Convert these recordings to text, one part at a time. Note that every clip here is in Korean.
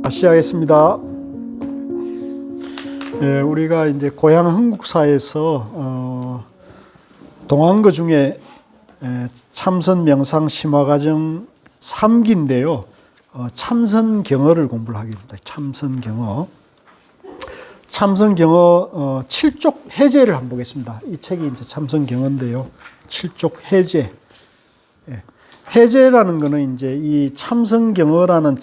시작하겠습니다. 우리가 이제 고향 흥국사에서 동안거 중에 참선 명상 심화과정 3기인데요. 참선경어를 공부를 하게 됩니다. 참선경어 7쪽 해제를 한번 보겠습니다. 이 책이 이제 참선경어인데요. 7쪽 해제. 해제라는 거는 이제 이 참선경어라는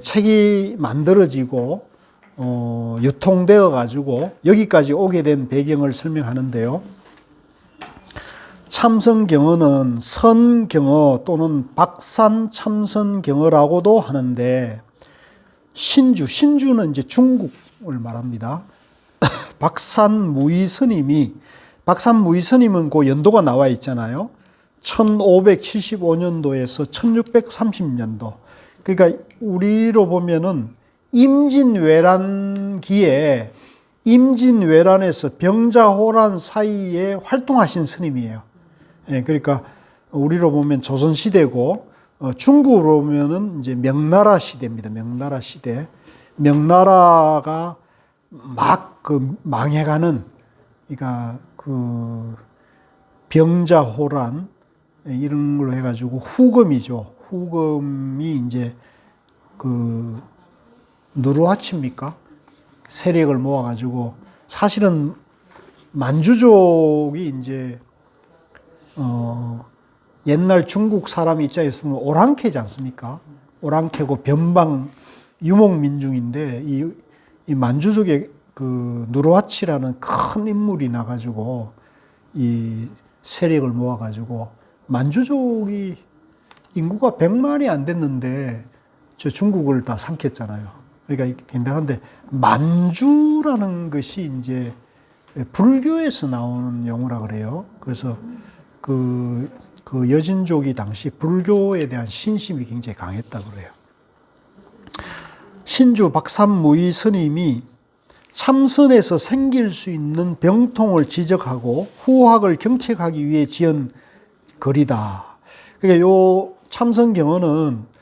책이 만들어지고 유통되어 가지고 여기까지 오게 된 배경을 설명하는데요. 참선경어는 선경어 또는 박산참선경어라고도 하는데 신주는 이제 중국을 말합니다. 박산무의 스님은 그 연도가 나와 있잖아요. 1575년도에서 1630년도. 그러니까 우리로 보면은 임진왜란기에 임진왜란에서 병자호란 사이에 활동하신 스님이에요. 그러니까 우리로 보면 조선시대고 중국으로 보면은 이제 명나라 시대입니다. 명나라 시대. 명나라가 막 망해가는, 그러니까 병자호란 이런 걸로 해가지고 후금이죠. 후금이 이제 누르하치입니까? 세력을 모아가지고 사실은 만주족이 이제 옛날 중국 사람 입장에서 보면 오랑캐지 않습니까? 오랑캐고 변방 유목민중인데 이 만주족의 누르하치라는 큰 인물이 나가지고 이 세력을 모아가지고 만주족이 인구가 100만이 안 됐는데 저 중국을 다 삼켰잖아요. 그러니까 간단한데 만주라는 것이 이제 불교에서 나오는 용어라 그래요. 그래서 그 여진족이 당시 불교에 대한 신심이 굉장히 강했다고 그래요. 신주 박산무의 스님이 참선에서 생길 수 있는 병통을 지적하고 후학을 경책하기 위해 지은 글이다. 그러니까 요 참선경어는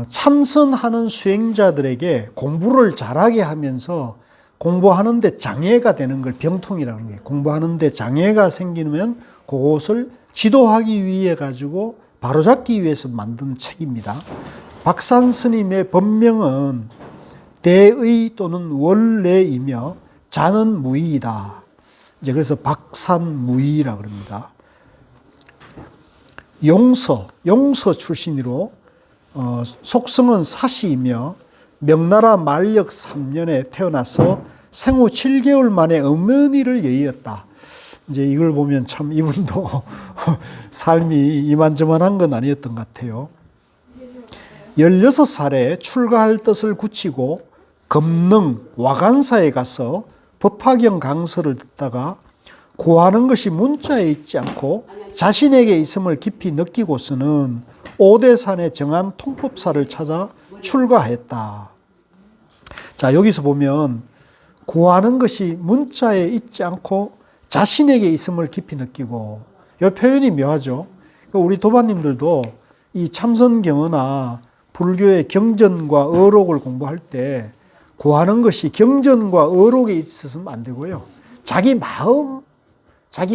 참선하는 수행자들에게 공부를 잘하게 하면서 공부하는데 장애가 되는 걸 병통이라는 거예요. 공부하는데 장애가 생기면 그것을 지도하기 위해 가지고 바로잡기 위해서 만든 책입니다. 박산 스님의 법명은 대의 또는 원래이며 자는 무의이다. 이제 그래서 박산무의라고 그럽니다. 용서 출신으로 속성은 사시이며 명나라 만력 3년에 태어나서 생후 7개월 만에 어머니를 여의었다. 이제 이걸 보면 참 이분도 삶이 이만저만한 건 아니었던 것 같아요. 16살에 출가할 뜻을 굳히고 금능 와간사에 가서 법화경 강서를 듣다가 구하는 것이 문자에 있지 않고 자신에게 있음을 깊이 느끼고서는 오대산에 정한 통법사를 찾아 출가했다. 자, 여기서 보면 구하는 것이 문자에 있지 않고 자신에게 있음을 깊이 느끼고, 이 표현이 묘하죠. 그러니까 우리 도반님들도 이 참선경어나 불교의 경전과 어록을 공부할 때 구하는 것이 경전과 어록에 있어서는 안 되고요. 자기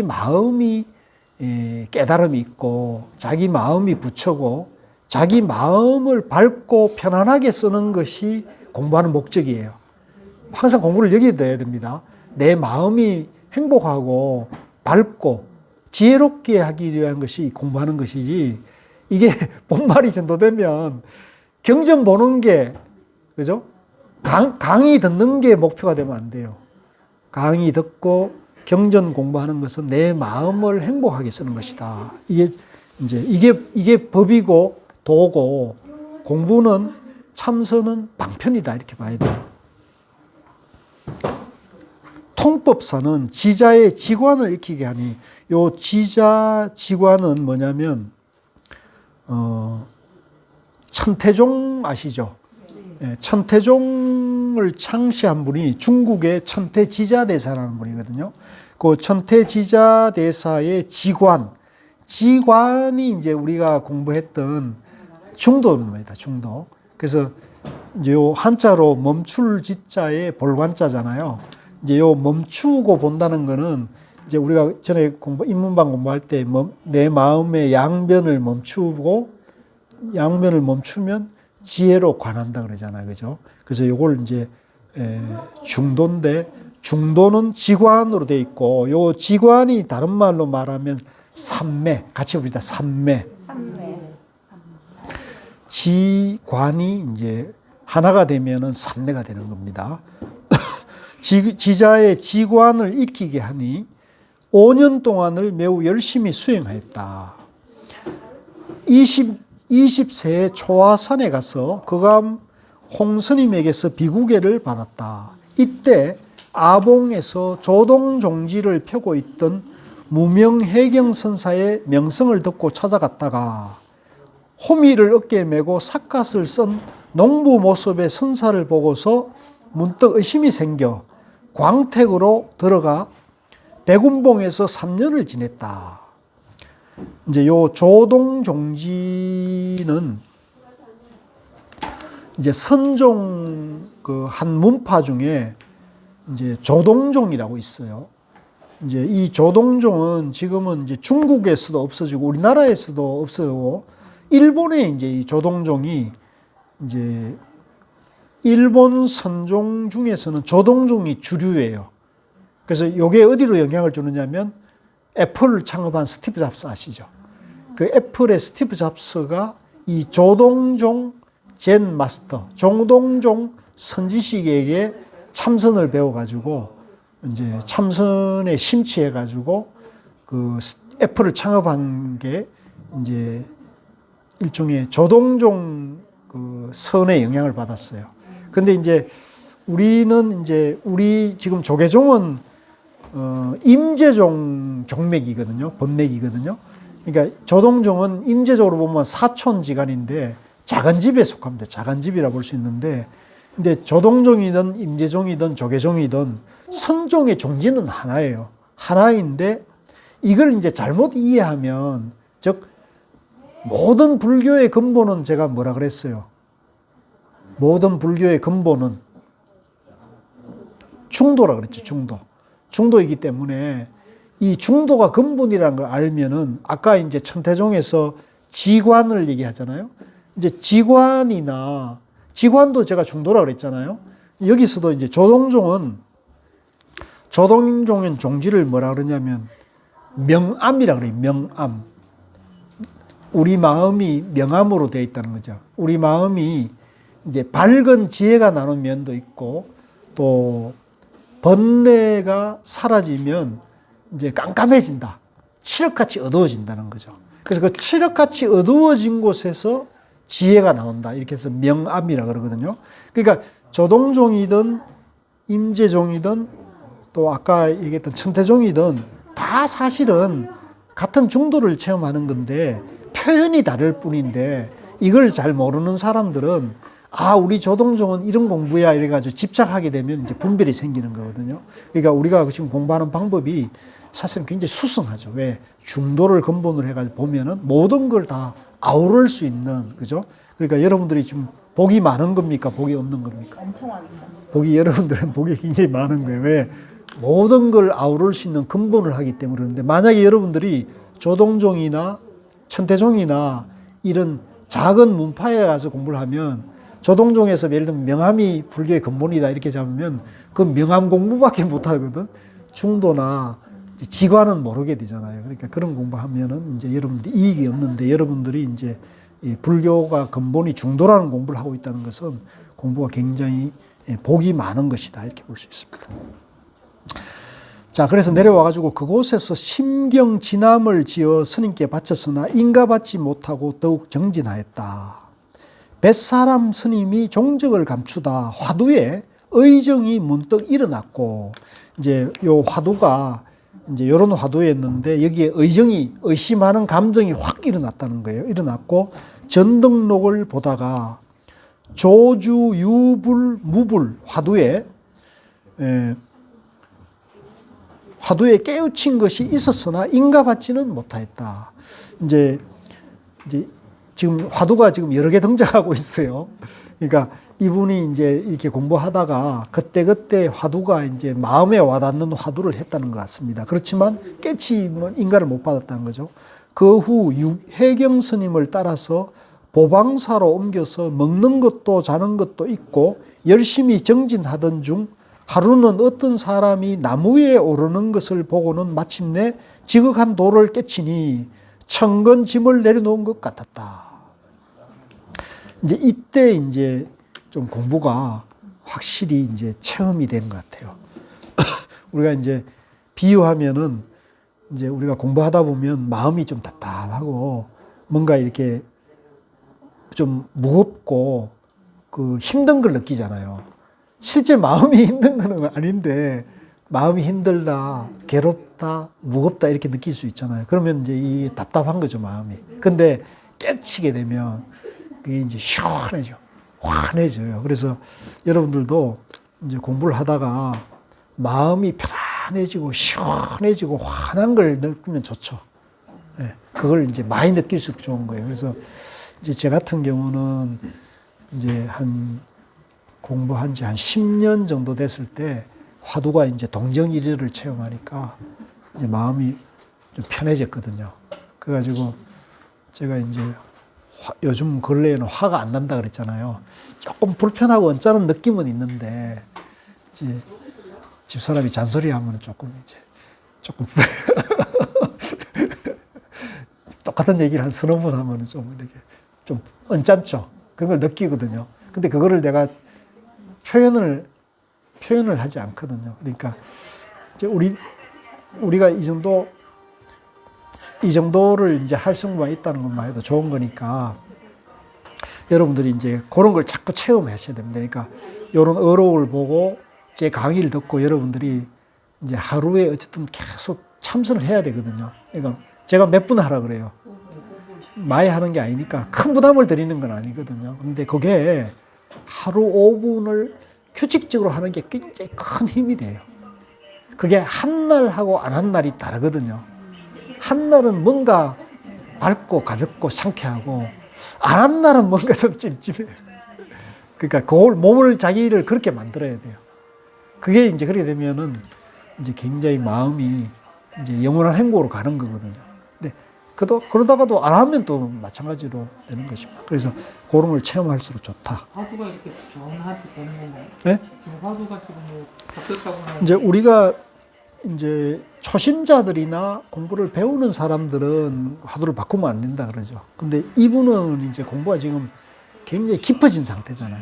마음이 깨달음이 있고 자기 마음이 부처고 자기 마음을 밝고 편안하게 쓰는 것이 공부하는 목적이에요. 항상 공부를 여기에 넣어야 됩니다. 내 마음이 행복하고 밝고 지혜롭게 하기 위한 것이 공부하는 것이지, 이게 본말이 전도되면 경전 보는 게, 그죠? 강의 듣는 게 목표가 되면 안 돼요. 강의 듣고 경전 공부하는 것은 내 마음을 행복하게 쓰는 것이다. 이게 법이고 도고, 공부는 참선은 방편이다, 이렇게 봐야 돼요. 통법사는 지자의 지관을 익히게 하니, 요 지자 지관은 뭐냐면 천태종 아시죠? 천태종을 창시한 분이 중국의 천태지자대사라는 분이거든요. 그 천태지자대사의 지관이 이제 우리가 공부했던 중도입니다. 중도. 그래서 이제 요 한자로 멈출 지자에 볼관자잖아요. 이제 요 멈추고 본다는 거는 이제 우리가 전에 인문방 공부할 때 내 마음의 양변을 멈추고 양변을 멈추면 지혜로 관한다 그러잖아요. 그죠? 그래서 요걸 이제 중도인데 중도는 지관으로 돼 있고 요 지관이 다른 말로 말하면 삼매 같이 봅니다. 삼매. 지관이 이제 하나가 되면은 삼매가 되는 겁니다. 지자의 지관을 익히게 하니 5년 동안을 매우 열심히 수행하였다. 20세에 초화산에 가서 그감 홍스님에게서 비구계를 받았다. 이때 아봉에서 조동종지를 펴고 있던 무명해경선사의 명성을 듣고 찾아갔다가 호미를 어깨에 메고 삿갓을 쓴 농부 모습의 선사를 보고서 문득 의심이 생겨 광택으로 들어가 백운봉에서 3년을 지냈다. 이제 요 조동종지는 이제 선종 그 한 문파 중에 이제 조동종이라고 있어요. 이제 이 조동종은 지금은 이제 중국에서도 없어지고 우리나라에서도 없어지고 일본에 이제 이 조동종이 이제 일본 선종 중에서는 조동종이 주류예요. 그래서 이게 어디로 영향을 주느냐면 애플을 창업한 스티브 잡스 아시죠? 그 애플의 스티브 잡스가 이 조동종 젠 마스터, 조동종 선지식에게 참선을 배워가지고 이제 참선에 심취해가지고 그 애플을 창업한 게 이제 일종의 조동종 그 선의 영향을 받았어요. 근데 이제 우리는 이제 우리 지금 조계종은 임재종 종맥이거든요. 법맥이거든요. 그러니까 조동종은 임재적으로 보면 사촌지간인데 작은 집에 속합니다. 작은 집이라 볼 수 있는데 근데 조동종이든 임재종이든 조계종이든 선종의 종지는 하나예요. 하나인데 이걸 이제 잘못 이해하면 즉 모든 불교의 근본은 제가 뭐라 그랬어요? 모든 불교의 근본은 중도라 그랬죠. 중도. 중도이기 때문에 이 중도가 근본이라는 걸 알면은 아까 이제 천태종에서 지관을 얘기하잖아요. 이제 지관도 제가 중도라 그랬잖아요. 여기서도 이제 조동종은 종지를 뭐라 그러냐면 명암이라 그래요. 명암. 우리 마음이 명암으로 되어 있다는 거죠. 우리 마음이 이제 밝은 지혜가 나는 면도 있고 또 번뇌가 사라지면 이제 깜깜해진다. 칠흑같이 어두워진다는 거죠. 그래서 그 칠흑같이 어두워진 곳에서 지혜가 나온다. 이렇게 해서 명암이라 그러거든요. 그러니까 조동종이든 임재종이든 또 아까 얘기했던 천태종이든 다 사실은 같은 중도를 체험하는 건데 표현이 다를 뿐인데 이걸 잘 모르는 사람들은 아, 우리 조동종은 이런 공부야 이래가지고 집착하게 되면 이제 분별이 생기는 거거든요. 그러니까 우리가 지금 공부하는 방법이 사실은 굉장히 수승하죠. 왜? 중도를 근본으로 해가지고 보면은 모든 걸 다 아우를 수 있는, 그죠? 그러니까 여러분들이 지금 복이 많은 겁니까? 복이 없는 겁니까? 엄청 많다. 여러분들은 복이 굉장히 많은 거예요. 왜? 모든 걸 아우를 수 있는 근본을 하기 때문에 그런데 만약에 여러분들이 조동종이나 천태종이나 이런 작은 문파에 가서 공부를 하면 조동종에서 예를 들면 명암이 불교의 근본이다 이렇게 잡으면 그 명암 공부밖에 못 하거든. 중도나 지관은 모르게 되잖아요. 그러니까 그런 공부하면은 이제 여러분들이 이익이 없는데 여러분들이 이제 불교가 근본이 중도라는 공부를 하고 있다는 것은 공부가 굉장히 복이 많은 것이다 이렇게 볼 수 있습니다. 자, 그래서 내려와가지고 그곳에서 심경진함을 지어 스님께 바쳤으나 인가받지 못하고 더욱 정진하였다. 뱃사람 스님이 종적을 감추다 화두에 의정이 문득 일어났고, 이제 요 화두가 이제 요런 화두였는데 여기에 의심하는 감정이 확 일어났다는 거예요. 일어났고, 전등록을 보다가 조주, 유불, 무불 화두에 깨우친 것이 있었으나 인가받지는 못하였다. 이제 지금 화두가 지금 여러 개 등장하고 있어요. 그러니까 이분이 이제 이렇게 공부하다가 그때그때 화두가 이제 마음에 와닿는 화두를 했다는 것 같습니다. 그렇지만 깨치면 인가를 못 받았다는 거죠. 그 후 해경 스님을 따라서 보방사로 옮겨서 먹는 것도 자는 것도 있고 열심히 정진하던 중 하루는 어떤 사람이 나무 위에 오르는 것을 보고는 마침내 지극한 도를 깨치니 천건 짐을 내려놓은 것 같았다. 이제 이때 이제 좀 공부가 확실히 이제 체험이 된 것 같아요. 우리가 이제 비유하면은 이제 우리가 공부하다 보면 마음이 좀 답답하고 뭔가 이렇게 좀 무겁고 그 힘든 걸 느끼잖아요. 실제 마음이 힘든 건 아닌데 마음이 힘들다, 괴롭다, 무겁다 이렇게 느낄 수 있잖아요. 그러면 이제 이 답답한 거죠, 마음이. 근데 깨치게 되면 그게 이제 시원해져. 환해져요. 그래서 여러분들도 이제 공부를 하다가 마음이 편안해지고 시원해지고 환한 걸 느끼면 좋죠. 네, 그걸 이제 많이 느낄수록 좋은 거예요. 그래서 이제 제 같은 경우는 이제 공부한 지 한 10년 정도 됐을 때 화두가 이제 동정이리를 체험하니까 이제 마음이 좀 편해졌거든요. 그래가지고 제가 이제 요즘 근래에는 화가 안 난다 그랬잖아요. 조금 불편하고 언짢은 느낌은 있는데 이제 집사람이 잔소리하면 조금 똑같은 얘기를 한 서너 번 하면 좀 이렇게 좀 언짢죠. 그런 걸 느끼거든요. 근데 그거를 내가 표현을 하지 않거든요. 그러니까 이제 우리가 이 정도를 이제 할 수만 있다는 것만 해도 좋은 거니까 여러분들이 이제 그런 걸 자꾸 체험하셔야 됩니다. 그러니까 이런 어록을 보고 제 강의를 듣고 여러분들이 이제 하루에 어쨌든 계속 참선을 해야 되거든요. 그러니까 제가 몇 분 하라 그래요. 많이 하는 게 아니니까 큰 부담을 드리는 건 아니거든요. 그런데 그게 하루 5분을 규칙적으로 하는 게 굉장히 큰 힘이 돼요. 그게 한 날하고 안 한 날이 다르거든요. 한 날은 뭔가 밝고 가볍고 상쾌하고 안 한 날은 뭔가 좀 찜찜해요. 그러니까 그걸 몸을 자기를 그렇게 만들어야 돼요. 그게 이제 그렇게 되면은 이제 굉장히 마음이 이제 영원한 행복으로 가는 거거든요. 근데 그러다가도 안 하면 또 마찬가지로 되는 것입니다. 그래서 그런 걸 체험할수록 좋다. 화두가 이렇게 좋은 화두 되는 건가요? 네? 지금 화두가 지금 뭐 바뀌었다고 하는데 이제 우리가 이제 초심자들이나 공부를 배우는 사람들은 화두를 바꾸면 안 된다 그러죠. 근데 이분은 이제 공부가 지금 굉장히 깊어진 상태잖아요.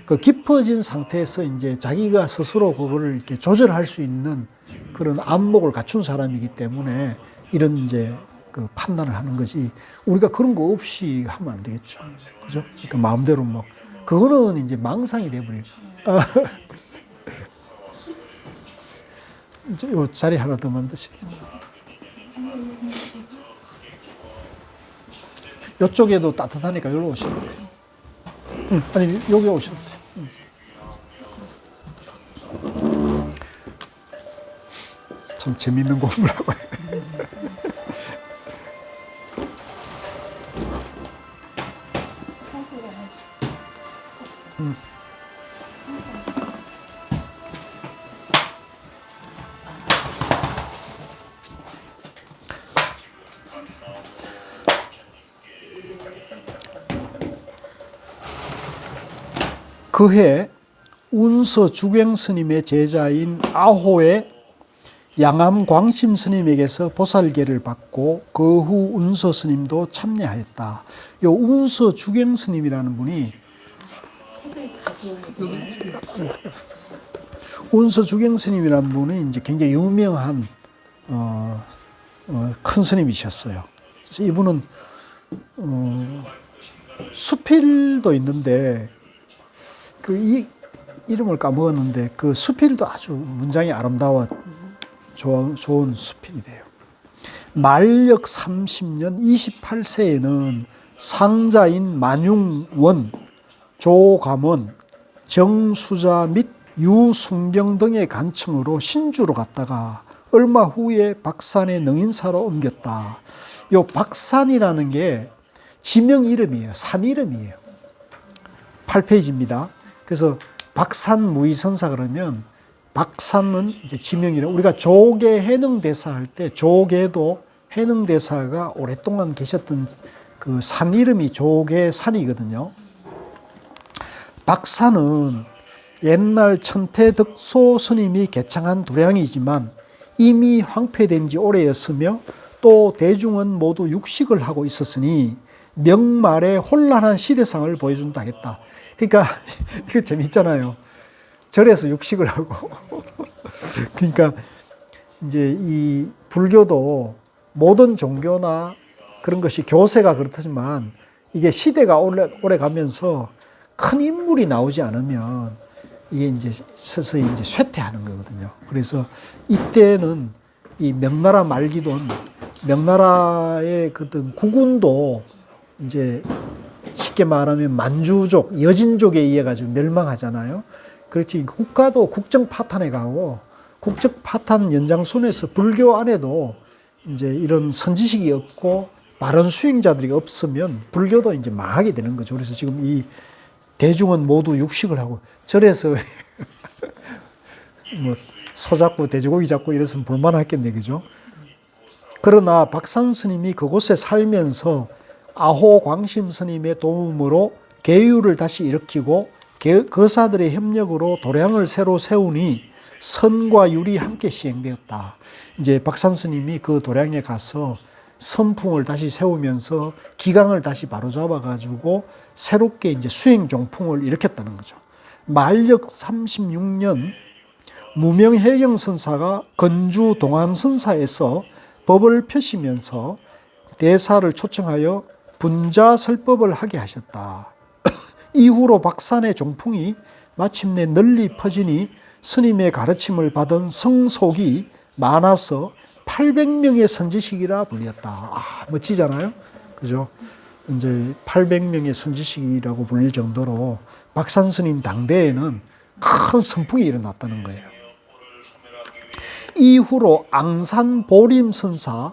그 깊어진 상태에서 이제 자기가 스스로 그거를 이렇게 조절할 수 있는 그런 안목을 갖춘 사람이기 때문에 이런 이제 그 판단을 하는 거지. 우리가 그런 거 없이 하면 안 되겠죠. 그죠? 그러니까 마음대로 막 그거는 이제 망상이 돼버려요. 이제 요 자리 하나 더 만드시겠다. 이쪽에도 따뜻하니까 여기로 오시면 돼요. 아니, 여기 오셔도 돼요. 참 재밌는 공부라고 해요. 그해 운서 주경 스님의 제자인 아호의 양암 광심 스님에게서 보살계를 받고 그 후 운서 스님도 참여하였다. 요 운서 주경 스님이라는 분이 운서 주경 스님이라는 분이 이제 굉장히 유명한 큰 스님이셨어요. 그래서 이분은 수필도 있는데 이 이름을 까먹었는데 그 수필도 아주 문장이 아름다워 좋은 수필이 돼요. 만력 30년 28세에는 상자인 만융원, 조감원, 정수자 및 유순경 등의 간청으로 신주로 갔다가 얼마 후에 박산의 능인사로 옮겼다. 이 박산이라는 게 지명 이름이에요. 산 이름이에요. 8페이지입니다. 그래서 박산무의선사 그러면 박산은 이제 지명 이름. 우리가 조계 해능대사 할 때 조계도 해능대사가 오랫동안 계셨던 그 산 이름이 조계산이거든요. 박산은 옛날 천태덕소 스님이 개창한 도량이지만 이미 황폐된 지 오래였으며 또 대중은 모두 육식을 하고 있었으니 명말의 혼란한 시대상을 보여준다 했다. 그러니까 이거 재밌잖아요. 절에서 육식을 하고 그러니까 이제 이 불교도 모든 종교나 그런 것이 교세가 그렇지만 이게 시대가 오래 가면서 큰 인물이 나오지 않으면 이게 이제 서서히 이제 쇠퇴하는 거거든요. 그래서 이때는 이 명나라 말기돈 명나라의 어떤 국운도 이제 쉽게 말하면 만주족, 여진족에 의해 가지고 멸망하잖아요. 그렇지 국가도 국정 파탄에 가고 국정 파탄 연장선에서 불교 안에도 이제 이런 선지식이 없고 바른 수행자들이 없으면 불교도 이제 망하게 되는 거죠. 그래서 지금 이 대중은 모두 육식을 하고 절에서 뭐 소 잡고 돼지고기 잡고 이랬으면 볼만했겠네, 그죠? 그러나 박산 스님이 그곳에 살면서 아호 광심 스님의 도움으로 계율을 다시 일으키고 거사들의 협력으로 도량을 새로 세우니 선과 율이 함께 시행되었다. 이제 박산 스님이 그 도량에 가서 선풍을 다시 세우면서 기강을 다시 바로잡아 가지고 새롭게 이제 수행 종풍을 일으켰다는 거죠. 만력 36년 무명해경 선사가 건주 동암 선사에서 법을 펴시면서 대사를 초청하여 분자설법을 하게 하셨다. 이후로 박산의 종풍이 마침내 널리 퍼지니 스님의 가르침을 받은 성속이 많아서 800명의 선지식이라 불렸다. 아, 멋지잖아요? 그죠? 이제 800명의 선지식이라고 불릴 정도로 박산 스님 당대에는 큰 선풍이 일어났다는 거예요. 이후로 앙산 보림 선사,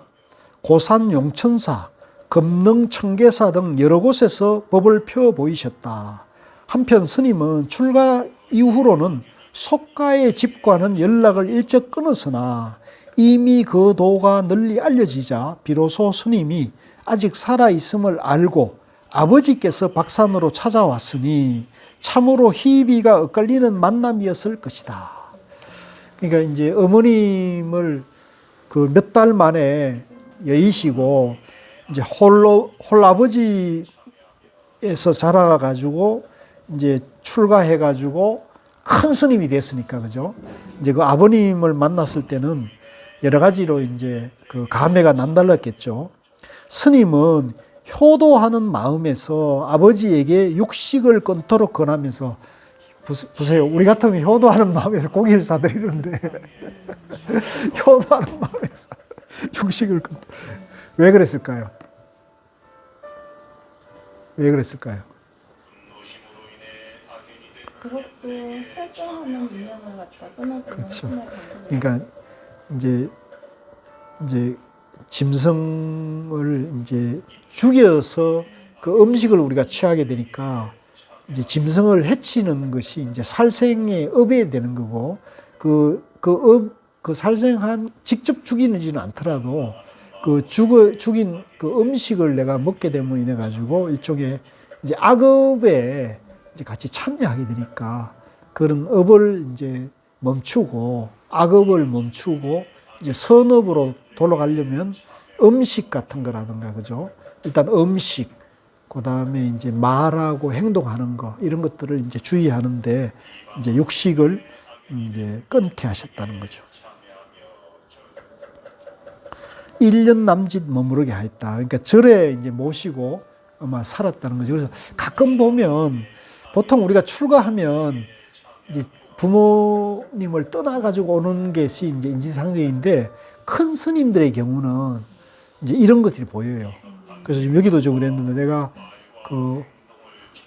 고산 용천사, 금능 청계사 등 여러 곳에서 법을 펴 보이셨다. 한편 스님은 출가 이후로는 속가의 집과는 연락을 일찍 끊었으나 이미 그 도가 널리 알려지자 비로소 스님이 아직 살아있음을 알고 아버지께서 박산으로 찾아왔으니 참으로 희비가 엇갈리는 만남이었을 것이다. 그러니까 이제 어머님을 그 몇 달 만에 여의시고 이제 홀아버지에서 자라가지고 이제 출가해가지고 큰 스님이 됐으니까, 그죠? 이제 그 아버님을 만났을 때는 여러 가지로 이제 그 감회가 남달랐겠죠. 스님은 효도하는 마음에서 아버지에게 육식을 끊도록 권하면서 보세요. 우리 같으면 효도하는 마음에서 고기를 사드리는데 효도하는 마음에서 육식을 왜 그랬을까요? 왜 그랬을까요? 그것도 설정하는 민영을 갖다 끊어주는. 그렇죠. 그러니까 이제 짐승을 이제 죽여서 그 음식을 우리가 취하게 되니까 이제 짐승을 해치는 것이 이제 살생의 업에 되는 거고 그 살생한 직접 죽이지는 않더라도 그 죽인 그 음식을 내가 먹게 됨으로 인해 가지고 일종의 이제 악업에 이제 같이 참여하게 되니까 그런 업을 이제 멈추고 악업을 멈추고 이제 선업으로 돌아가려면 음식 같은 거라든가, 그죠? 일단 음식, 그 다음에 이제 말하고 행동하는 거, 이런 것들을 이제 주의하는데 이제 육식을 이제 끊게 하셨다는 거죠. 1년 남짓 머무르게 하였다. 그러니까 절에 이제 모시고 아마 살았다는 거죠. 그래서 가끔 보면 보통 우리가 출가하면 이제 부모님을 떠나가지고 오는 것이 이제 인지상정인데 큰 스님들의 경우는 이제 이런 것들이 보여요. 그래서 지금 여기도 좀 그랬는데 내가 그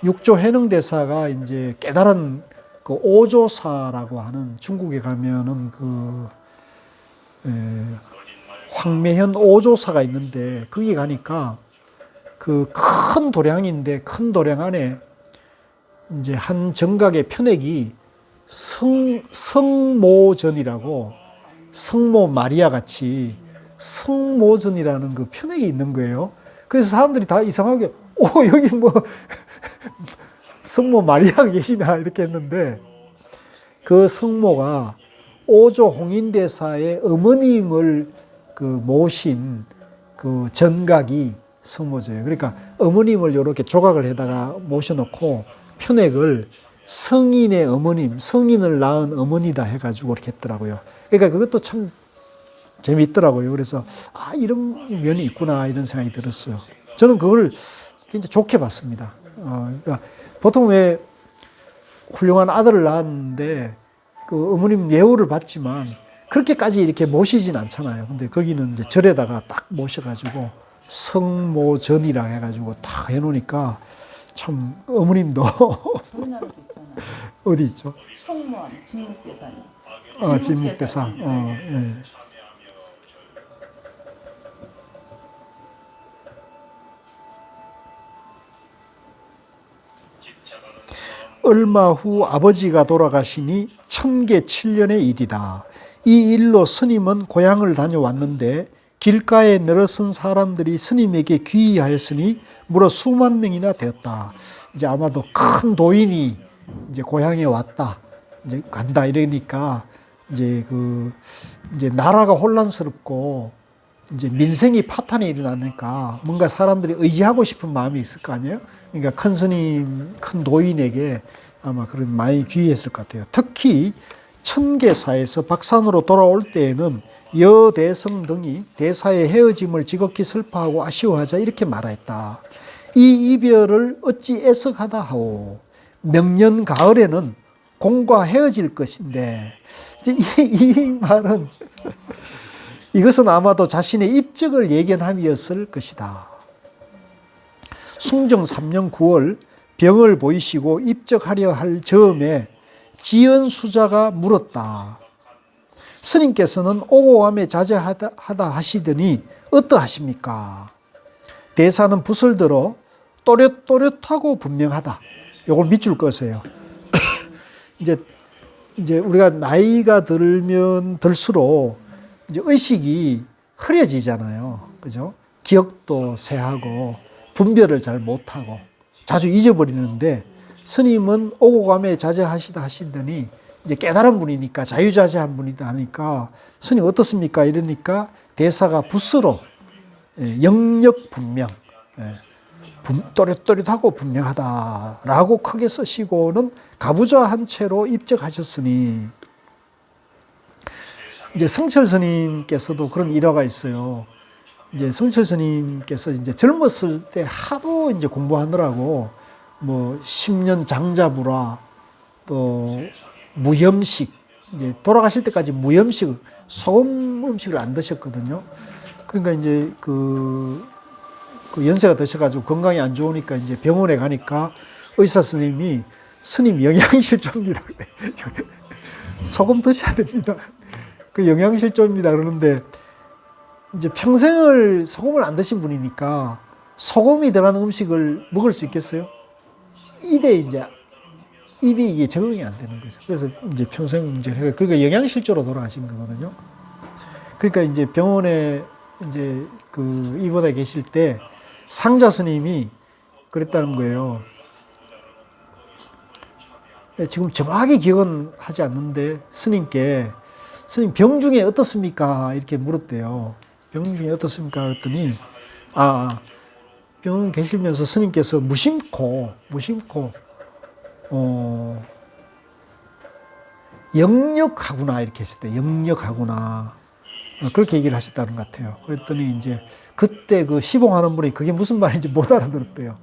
육조 해능대사가 이제 깨달은 그 오조사라고 하는 중국에 가면은 그 황매현 오조사가 있는데 거기 가니까 그 큰 도량인데 큰 도량 안에 이제 한 정각의 편액이 성모전이라고 성모 마리아 같이 성모전이라는 그 편액이 있는 거예요. 그래서 사람들이 다 이상하게 여기 뭐 성모 마리아가 계시나 이렇게 했는데 그 성모가 오조 홍인대사의 어머님을 그 모신 그 전각이 성모제예요. 그러니까 어머님을 이렇게 조각을 해다가 모셔놓고 편액을 성인의 어머님, 성인을 낳은 어머니다 해가지고 이렇게 했더라고요. 그러니까 그것도 참 재미있더라고요. 그래서 이런 면이 있구나 이런 생각이 들었어요. 저는 그걸 굉장히 좋게 봤습니다. 그러니까 보통 왜 훌륭한 아들을 낳았는데 그 어머님 예우를 받지만 그렇게까지 이렇게 모시진 않잖아요. 근데 거기는 이제 절에다가 딱 모셔가지고 성모전이라 해가지고 딱 해놓으니까 참 어머님도 우리나라도 있잖아요. 어디 있죠? 성모함, 진묵대사님. 진묵대상. 예. 얼마 후 아버지가 돌아가시니 천계 7년의 일이다. 이 일로 스님은 고향을 다녀왔는데 길가에 늘어선 사람들이 스님에게 귀의하였으니 무려 수만 명이나 되었다. 이제 아마도 큰 도인이 이제 고향에 왔다. 이제 간다 이러니까 이제 이제 나라가 혼란스럽고 이제 민생이 파탄이 일어나니까 뭔가 사람들이 의지하고 싶은 마음이 있을 거 아니에요? 그러니까 큰 스님, 큰 도인에게 아마 그런 많이 귀의했을 것 같아요. 특히 천계사에서 박산으로 돌아올 때에는 여대성 등이 대사의 헤어짐을 지극히 슬퍼하고 아쉬워하자 이렇게 말하였다. 이 이별을 어찌 애석하다 하오. 명년 가을에는 공과 헤어질 것인데 이 말은 이것은 아마도 자신의 입적을 예견함이었을 것이다. 숭정 3년 9월 병을 보이시고 입적하려 할 즈음에 지연수자가 물었다. 스님께서는 오고감에 자제하다 하시더니 어떠하십니까? 대사는 붓을 들어 또렷또렷하고 분명하다. 요걸 밑줄 거세요. 이제 우리가 나이가 들면 들수록 이제 의식이 흐려지잖아요. 그죠? 기억도 쇠하고 분별을 잘 못하고 자주 잊어버리는데 스님은 오고감에 자제하시다 하시더니 이제 깨달은 분이니까 자유자재한 분이다 하니까 스님 어떻습니까? 이러니까 대사가 붓으로 영역 분명, 또렷또렷하고 분명하다라고 크게 쓰시고는 가부좌한 채로 입적하셨으니 이제 성철 스님께서도 그런 일화가 있어요. 이제 성철 스님께서 이제 젊었을 때 하도 이제 공부하느라고 뭐 10년 장자부라 또 무염식 이제 돌아가실 때까지 무염식 소금 음식을 안 드셨거든요. 그러니까 이제 그 연세가 드셔가지고 건강이 안 좋으니까 이제 병원에 가니까 의사 스님이 스님 영양실조입니다. 소금 드셔야 됩니다. 그 영양실조입니다. 그러는데 이제 평생을 소금을 안 드신 분이니까 소금이 들어가는 음식을 먹을 수 있겠어요? 입이 이게 적응이 안 되는 거죠. 그래서 이제 평생 이제 그러니까 영양실조로 돌아가신 거거든요. 그러니까 이제 병원에 이제 그 입원해 계실 때 상자 스님이 그랬다는 거예요. 지금 정확히 기억은 하지 않는데 스님께 스님 병 중에 어떻습니까? 이렇게 물었대요. 병 중에 어떻습니까? 그랬더니 병 계시면서 스님께서 무심코 영력하구나 이렇게 했을 때 영력하구나 그렇게 얘기를 하셨다는 것 같아요. 그랬더니 이제 그때 그 시봉하는 분이 그게 무슨 말인지 못 알아들었대요.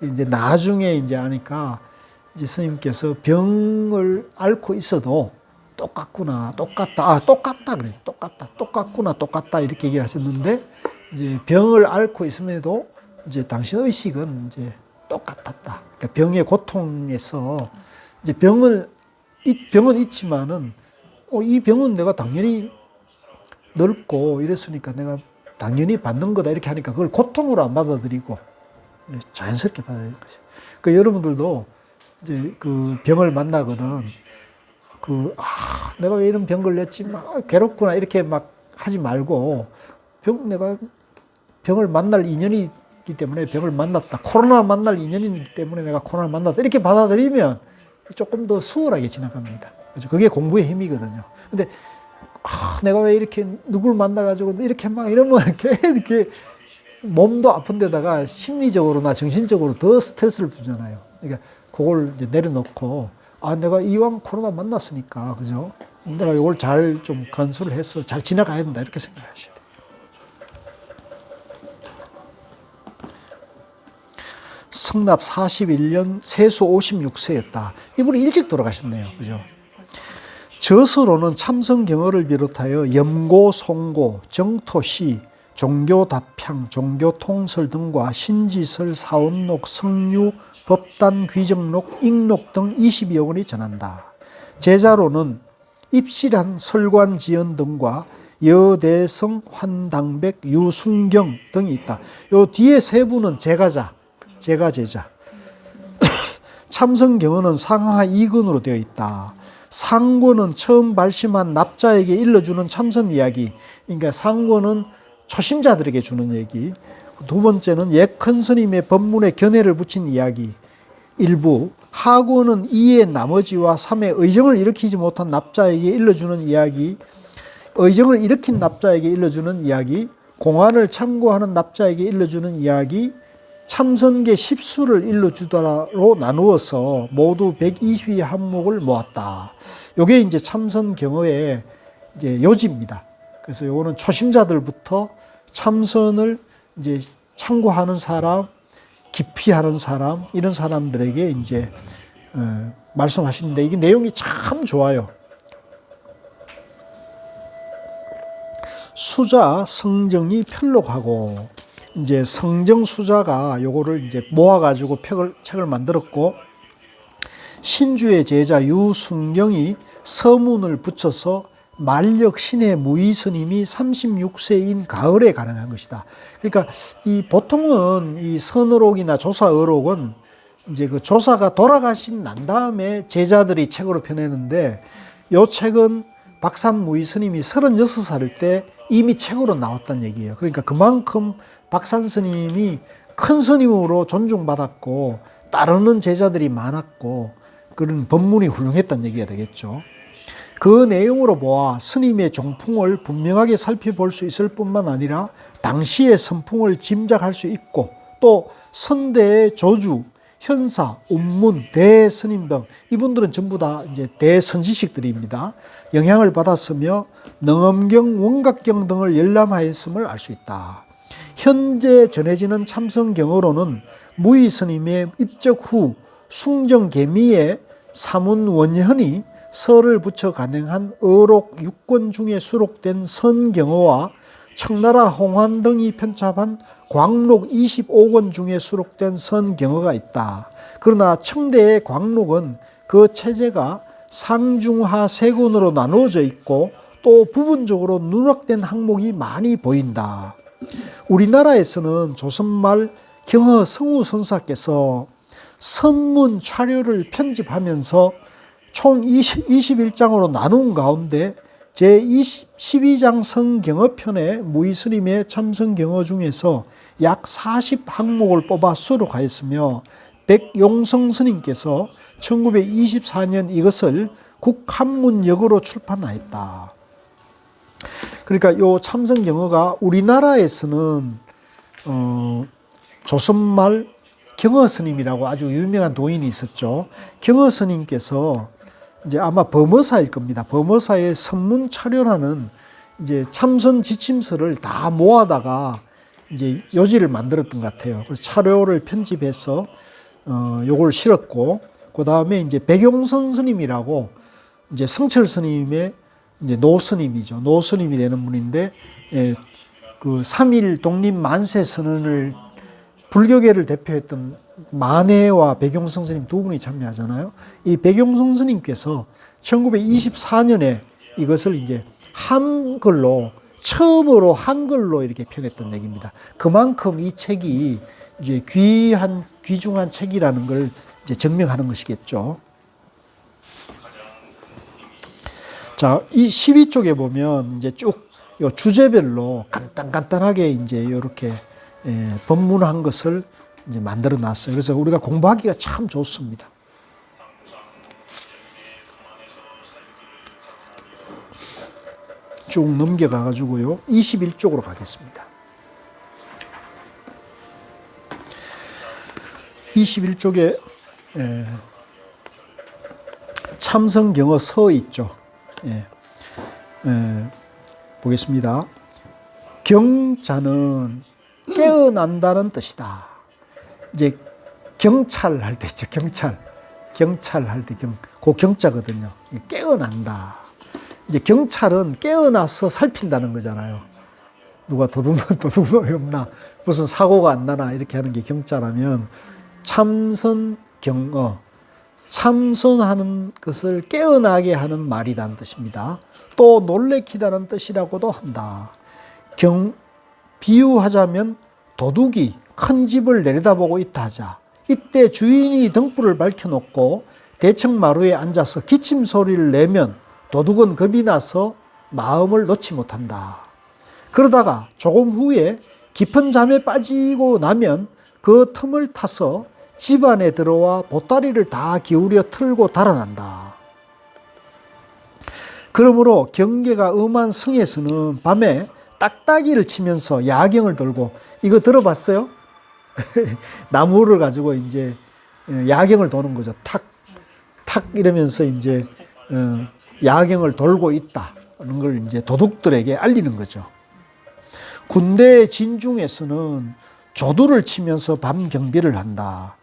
이제 나중에 이제 아니까 이제 스님께서 병을 앓고 있어도 똑같구나, 똑같다 그래, 똑같구나, 똑같다 이렇게 얘기를 하셨는데 이제 병을 앓고 있음에도 이제 당신 의식은 이제 똑같았다. 그러니까 병의 고통에서 이제 병은 있지만은 이 병은 내가 당연히 늙고 이랬으니까 내가 당연히 받는 거다 이렇게 하니까 그걸 고통으로 안 받아들이고 자연스럽게 받아들이는 거죠. 그 여러분들도 이제 그 병을 만나거든. 내가 왜 이런 병 걸렸지? 막 괴롭구나. 이렇게 막 하지 말고, 내가 병을 만날 인연이 있기 때문에 병을 만났다. 코로나 만날 인연이 있기 때문에 내가 코로나 만났다. 이렇게 받아들이면 조금 더 수월하게 지나갑니다. 그죠? 그게 공부의 힘이거든요. 근데, 내가 왜 이렇게 누굴 만나가지고 이렇게 막 이러면 이렇게 몸도 아픈 데다가 심리적으로나 정신적으로 더 스트레스를 주잖아요. 그러니까 그걸 이제 내려놓고, 내가 이왕 코로나 만났으니까, 그죠? 내가 이걸 잘 좀 간수를 해서 잘 지나가야 된다. 이렇게 생각하셔야 돼요. 성납 41년 세수 56세였다. 이분이 일찍 돌아가셨네요. 그죠? 저서로는 참선경어를 비롯하여 염고, 송고, 정토시, 종교답향, 종교통설 등과 신지설, 사원록, 성류, 법단, 귀정록, 익록 등 20여 권이 전한다. 제자로는 입실한 설관지연 등과 여대성, 환당백, 유순경 등이 있다. 요 뒤에 세 분은 제가 제자. 참선경어는 상하 2권으로 되어 있다. 상권은 처음 발심한 납자에게 일러주는 참선 이야기. 그러니까 상권은 초심자들에게 주는 얘기. 두 번째는 예컨 스님의 법문에 견해를 붙인 이야기. 일부. 하권은 2의 나머지와 3의 의정을 일으키지 못한 납자에게 일러주는 이야기. 의정을 일으킨 납자에게 일러주는 이야기. 공안을 참고하는 납자에게 일러주는 이야기. 참선계 10수를 일러주다로 나누어서 모두 120의 항목을 모았다. 요게 이제 참선경어의 이제 요지입니다. 그래서 요거는 초심자들부터 참선을 이제 참고하는 사람, 깊이 하는 사람, 이런 사람들에게 이제 말씀하시는데 이게 내용이 참 좋아요. 수자 성정이 편록하고, 이제 성정 수자가 요거를 이제 모아가지고 책을 만들었고, 신주의 제자 유순경이 서문을 붙여서 만력 신의 무의 스님이 36세인 가을에 가능한 것이다. 그러니까 이 보통은 이 선어록이나 조사어록은 이제 그 조사가 돌아가신 난 다음에 제자들이 책으로 펴내는데, 요 책은 박산무의 스님이 36살 때 이미 책으로 나왔다는 얘기예요. 그러니까 그만큼 박산 스님이 큰 스님으로 존중받았고 따르는 제자들이 많았고 그런 법문이 훌륭했다는 얘기가 되겠죠. 그 내용으로 보아 스님의 종풍을 분명하게 살펴볼 수 있을 뿐만 아니라 당시의 선풍을 짐작할 수 있고, 또 선대의 조주, 현사, 운문, 대스님 등 이분들은 전부 다 이제 대선지식들입니다. 영향을 받았으며 능엄경, 원각경 등을 열람하였음을 알 수 있다. 현재 전해지는 참선경어로는 무의 스님의 입적 후 숭정계미의 사문원현이 설을 붙여 간행한 어록 6권 중에 수록된 선경어와 청나라 홍환 등이 편찬한 광록 25권 중에 수록된 선경어가 있다. 그러나 청대의 광록은 그 체제가 상중하 세 권으로 나누어져 있고 또 부분적으로 누락된 항목이 많이 보인다. 우리나라에서는 조선말 경허 성우선사께서 선문 차료를 편집하면서 총 21장으로 나눈 가운데 제12장 성경어편의 무의스님의 참선경어 중에서 약 40항목을 뽑아 수록하였으며 백용성 스님께서 1924년 이것을 국한문역으로 출판하였다. 그러니까 이 참선경어가 우리나라에서는 조선말 경허스님이라고 아주 유명한 도인이 있었죠. 경허스님께서 이제 아마 범어사일 겁니다. 범어사의 선문차료라는 이제 참선 지침서를 다 모아다가 이제 요지를 만들었던 것 같아요. 그래서 차료를 편집해서 요걸 실었고, 그 다음에 이제 백용선 스님이라고 이제 성철 스님의 이제 노스님이죠. 노스님이 되는 분인데, 그 3일 독립 만세 선언을 불교계를 대표했던 만해와 백용성 스님 두 분이 참여하잖아요. 이 백용성 스님께서 1924년에 이것을 이제 처음으로 한글로 이렇게 펴냈던 얘기입니다. 그만큼 이 책이 이제 귀중한 책이라는 걸 이제 증명하는 것이겠죠. 자, 이 12쪽에 보면 이제 쭉 요 주제별로 간단하게 이제 이렇게 법문한 것을 이제 만들어 놨어요. 그래서 우리가 공부하기가 참 좋습니다. 쭉 넘겨가 가지고요. 21쪽으로 가겠습니다. 21쪽에 참선경어 서 있죠. 보겠습니다. 경자는 깨어난다는 뜻이다. 이제 경찰할 때 있죠. 경찰할 때 그 경자거든요. 깨어난다. 이제 경찰은 깨어나서 살핀다는 거잖아요. 누가 도둑놈이 없나, 무슨 사고가 안 나나 이렇게 하는 게 경자라면 참선경어, 참선하는 것을 깨어나게 하는 말이라는 뜻입니다. 또 놀래키다는 뜻이라고도 한다. 비유하자면 도둑이 큰 집을 내려다보고 있다 하자. 이때 주인이 등불을 밝혀놓고 대청 마루에 앉아서 기침 소리를 내면 도둑은 겁이 나서 마음을 놓지 못한다. 그러다가 조금 후에 깊은 잠에 빠지고 나면 그 틈을 타서 집 안에 들어와 보따리를 다 기울여 틀고 달아난다. 그러므로 경계가 엄한 성에서는 밤에 딱따기를 치면서 야경을 돌고, 이거 들어봤어요? 나무를 가지고 이제 야경을 도는 거죠. 탁 이러면서 이제 야경을 돌고 있다는 걸 이제 도둑들에게 알리는 거죠. 군대 진중에서는 조두를 치면서 밤 경비를 한다.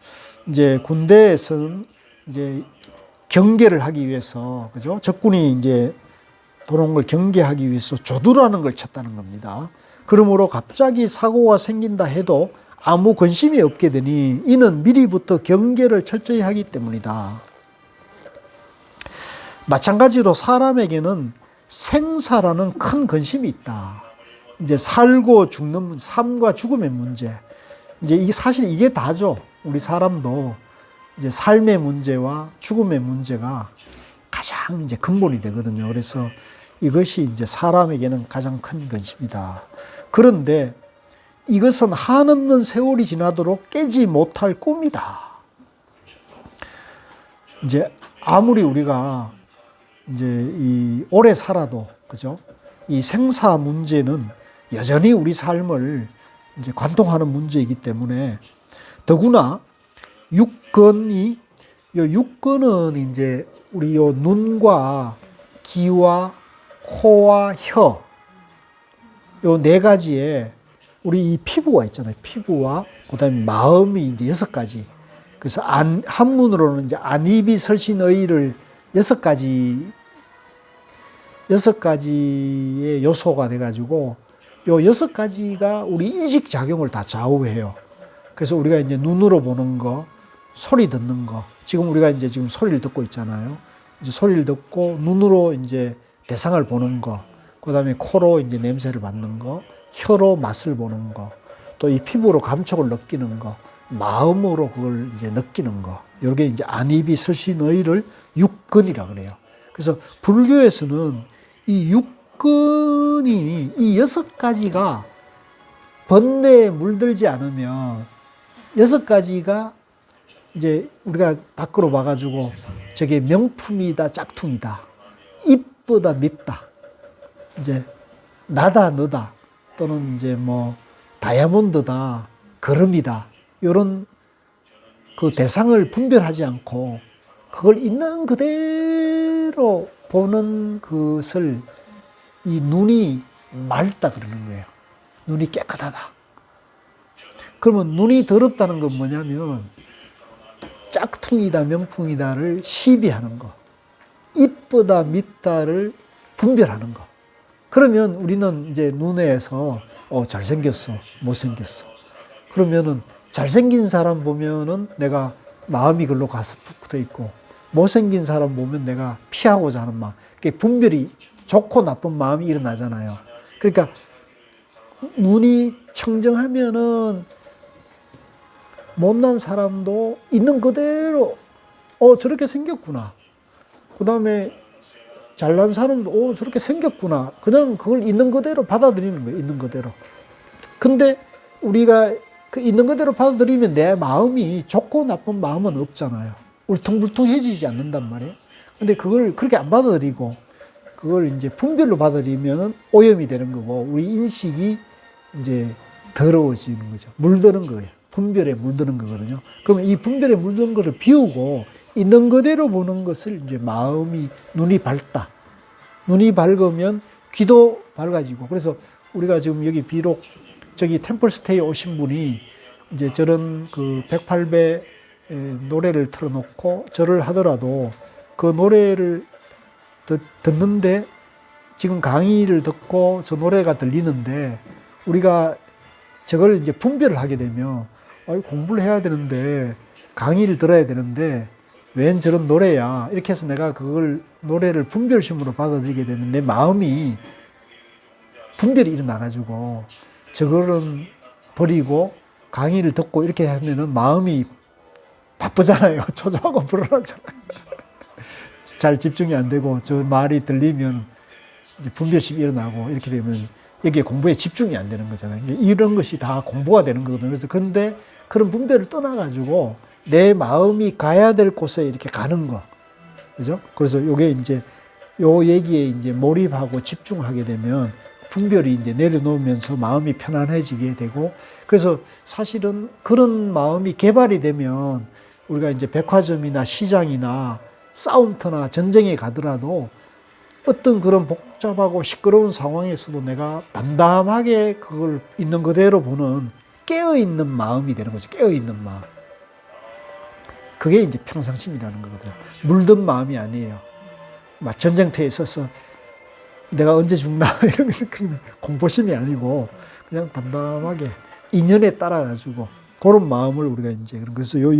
이제 군대에서는 이제 경계를 하기 위해서, 그죠? 적군이 이제 도는 걸 경계하기 위해서 조두라는 걸 쳤다는 겁니다. 그러므로 갑자기 사고가 생긴다 해도 아무 근심이 없게 되니 이는 미리부터 경계를 철저히 하기 때문이다. 마찬가지로 사람에게는 생사라는 큰 근심이 있다. 이제 살고 죽는, 삶과 죽음의 문제. 이제 이게 사실 이게 다죠. 우리 사람도 이제 삶의 문제와 죽음의 문제가 가장 이제 근본이 되거든요. 그래서 이것이 이제 사람에게는 가장 큰 근심이다. 그런데 이것은 한없는 세월이 지나도록 깨지 못할 꿈이다. 이제 아무리 우리가 이제 이 오래 살아도, 그죠? 이 생사 문제는 여전히 우리 삶을 이제 관통하는 문제이기 때문에, 더구나 육근은 이제 우리 요 눈과 귀와 코와 혀, 요 네 가지에 우리 이 피부가 있잖아요. 피부와 그다음에 마음이 이제 6가지. 그래서 한문으로는 이제 안입이 설신의를 6가지의 요소가 돼가지고 요 6가지가 우리 인식작용을 다 좌우해요. 그래서 우리가 이제 눈으로 보는 거, 소리 듣는 거, 지금 우리가 이제 지금 소리를 듣고 있잖아요. 이제 소리를 듣고 눈으로 이제 대상을 보는 거, 그 다음에 코로 이제 냄새를 맡는 거, 혀로 맛을 보는 거, 또 이 피부로 감촉을 느끼는 거, 마음으로 그걸 이제 느끼는 거, 이게 이제 안입이 설신의를 육근이라고 그래요. 그래서 불교에서는 이 육근이 이 6가지가 번뇌에 물들지 않으면 6가지가 이제 우리가 밖으로 봐가지고 저게 명품이다, 짝퉁이다, 이쁘다, 밉다, 이제 나다, 너다, 또는 이제 뭐 다이아몬드다, 거름이다, 이런 그 대상을 분별하지 않고 그걸 있는 그대로 보는 것을 이 눈이 맑다 그러는 거예요. 눈이 깨끗하다. 그러면 눈이 더럽다는 건 뭐냐면 짝퉁이다, 명품이다를 시비하는 거, 이쁘다, 밉다를 분별하는 거. 그러면 우리는 이제 눈에서 잘생겼어, 못생겼어. 그러면은 잘생긴 사람 보면은 내가 마음이 글로 가서 붙어 있고, 못생긴 사람 보면 내가 피하고자 하는 마음, 그게 분별이 좋고 나쁜 마음이 일어나잖아요. 그러니까 눈이 청정하면은 못난 사람도 있는 그대로 저렇게 생겼구나. 그 다음에 잘난 사람도 저렇게 생겼구나. 그냥 그걸 있는 그대로 받아들이는 거예요. 있는 그대로. 근데 우리가 그 있는 그대로 받아들이면 내 마음이 좋고 나쁜 마음은 없잖아요. 울퉁불퉁해지지 않는단 말이에요. 근데 그걸 그렇게 안 받아들이고 그걸 이제 분별로 받아들이면 오염이 되는 거고 우리 인식이 이제 더러워지는 거죠. 물드는 거예요. 분별에 물드는 거거든요. 그러면 이 분별에 물드는 것을 비우고 있는 그대로 보는 것을 이제 마음이 눈이 밝다. 눈이 밝으면 귀도 밝아지고 그래서 우리가 지금 여기 비록 저기 템플스테이 오신 분이 이제 저런 그 108배 노래를 틀어놓고 절을 하더라도 그 노래를 듣는데 지금 강의를 듣고 저 노래가 들리는데 우리가 저걸 이제 분별을 하게 되면 공부를 해야 되는데 강의를 들어야 되는데 웬 저런 노래야 이렇게 해서 내가 그걸 노래를 분별심으로 받아들이게 되면 내 마음이 분별이 일어나가지고 저거는 버리고 강의를 듣고 이렇게 하면은 마음이 바쁘잖아요. 초조하고 불안하잖아요. 잘 집중이 안 되고 저 말이 들리면 이제 분별심이 일어나고 이렇게 되면 여기에 공부에 집중이 안 되는 거잖아요. 이런 것이 다 공부가 되는 거거든요. 그래서 그런데 그런 분별을 떠나가지고 내 마음이 가야 될 곳에 이렇게 가는 거. 그죠? 그래서 요게 이제 요 얘기에 이제 몰입하고 집중하게 되면 분별이 이제 내려놓으면서 마음이 편안해지게 되고 그래서 사실은 그런 마음이 개발이 되면 우리가 이제 백화점이나 시장이나 싸움터나 전쟁에 가더라도 어떤 그런 복잡하고 시끄러운 상황에서도 내가 담담하게 그걸 있는 그대로 보는 깨어있는 마음이 되는 거죠. 깨어있는 마음. 그게 이제 평상심이라는 거거든요. 물든 마음이 아니에요. 막 전쟁터에 있어서 내가 언제 죽나 이러면서 그런 공포심이 아니고 그냥 담담하게 인연에 따라 가지고 그런 마음을 우리가 이제 그래서 요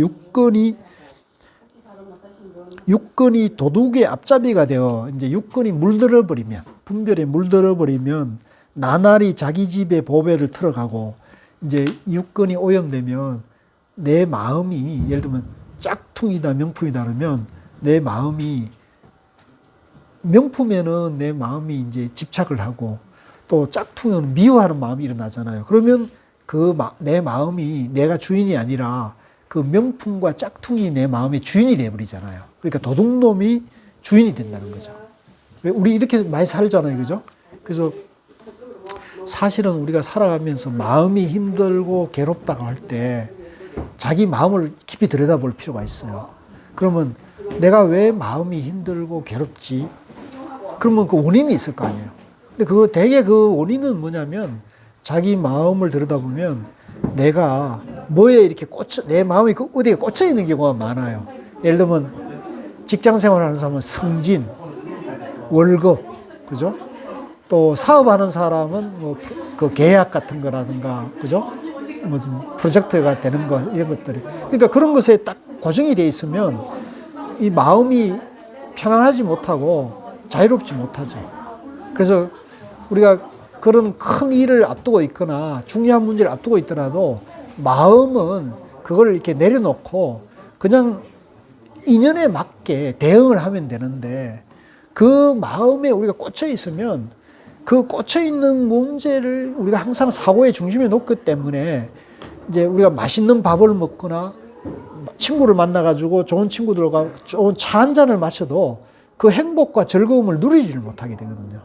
육근이 도둑의 앞잡이가 되어 이제 육근이 물들어 버리면 분별에 물들어 버리면 나날이 자기 집에 보배를 틀어가고 이제 육근이 오염되면 내 마음이 예를 들면 짝퉁이다 명품이다 그러면 내 마음이 명품에는 내 마음이 이제 집착을 하고 또 짝퉁은 미워하는 마음이 일어나잖아요. 그러면 내 마음이 내가 주인이 아니라 그 명품과 짝퉁이 내 마음의 주인이 돼버리잖아요. 그러니까 도둑놈이 주인이 된다는 거죠. 우리 이렇게 많이 살잖아요. 그죠? 그래서 사실은 우리가 살아가면서 마음이 힘들고 괴롭다고 할 때 자기 마음을 깊이 들여다볼 필요가 있어요. 그러면 내가 왜 마음이 힘들고 괴롭지? 그러면 그 원인이 있을 거 아니에요. 근데 대개 그 원인은 뭐냐면 자기 마음을 들여다보면 내가 뭐에 이렇게 내 마음이 어디에 꽂혀 있는 경우가 많아요. 예를 들면 직장 생활하는 사람은 승진, 월급, 그죠? 또 사업하는 사람은 뭐 그 계약 같은 거라든가, 그죠? 뭐 프로젝트가 되는 거 이런 것들이. 그러니까 그런 것에 딱 고정이 돼 있으면 이 마음이 편안하지 못하고 자유롭지 못하죠. 그래서 우리가 그런 큰 일을 앞두고 있거나 중요한 문제를 앞두고 있더라도 마음은 그걸 이렇게 내려놓고 그냥 인연에 맞게 대응을 하면 되는데 그 마음에 우리가 꽂혀 있으면 그 꽂혀 있는 문제를 우리가 항상 사고의 중심에 놓기 때문에 이제 우리가 맛있는 밥을 먹거나 친구를 만나가지고 좋은 친구들과 좋은 차 한 잔을 마셔도 그 행복과 즐거움을 누리지를 못하게 되거든요.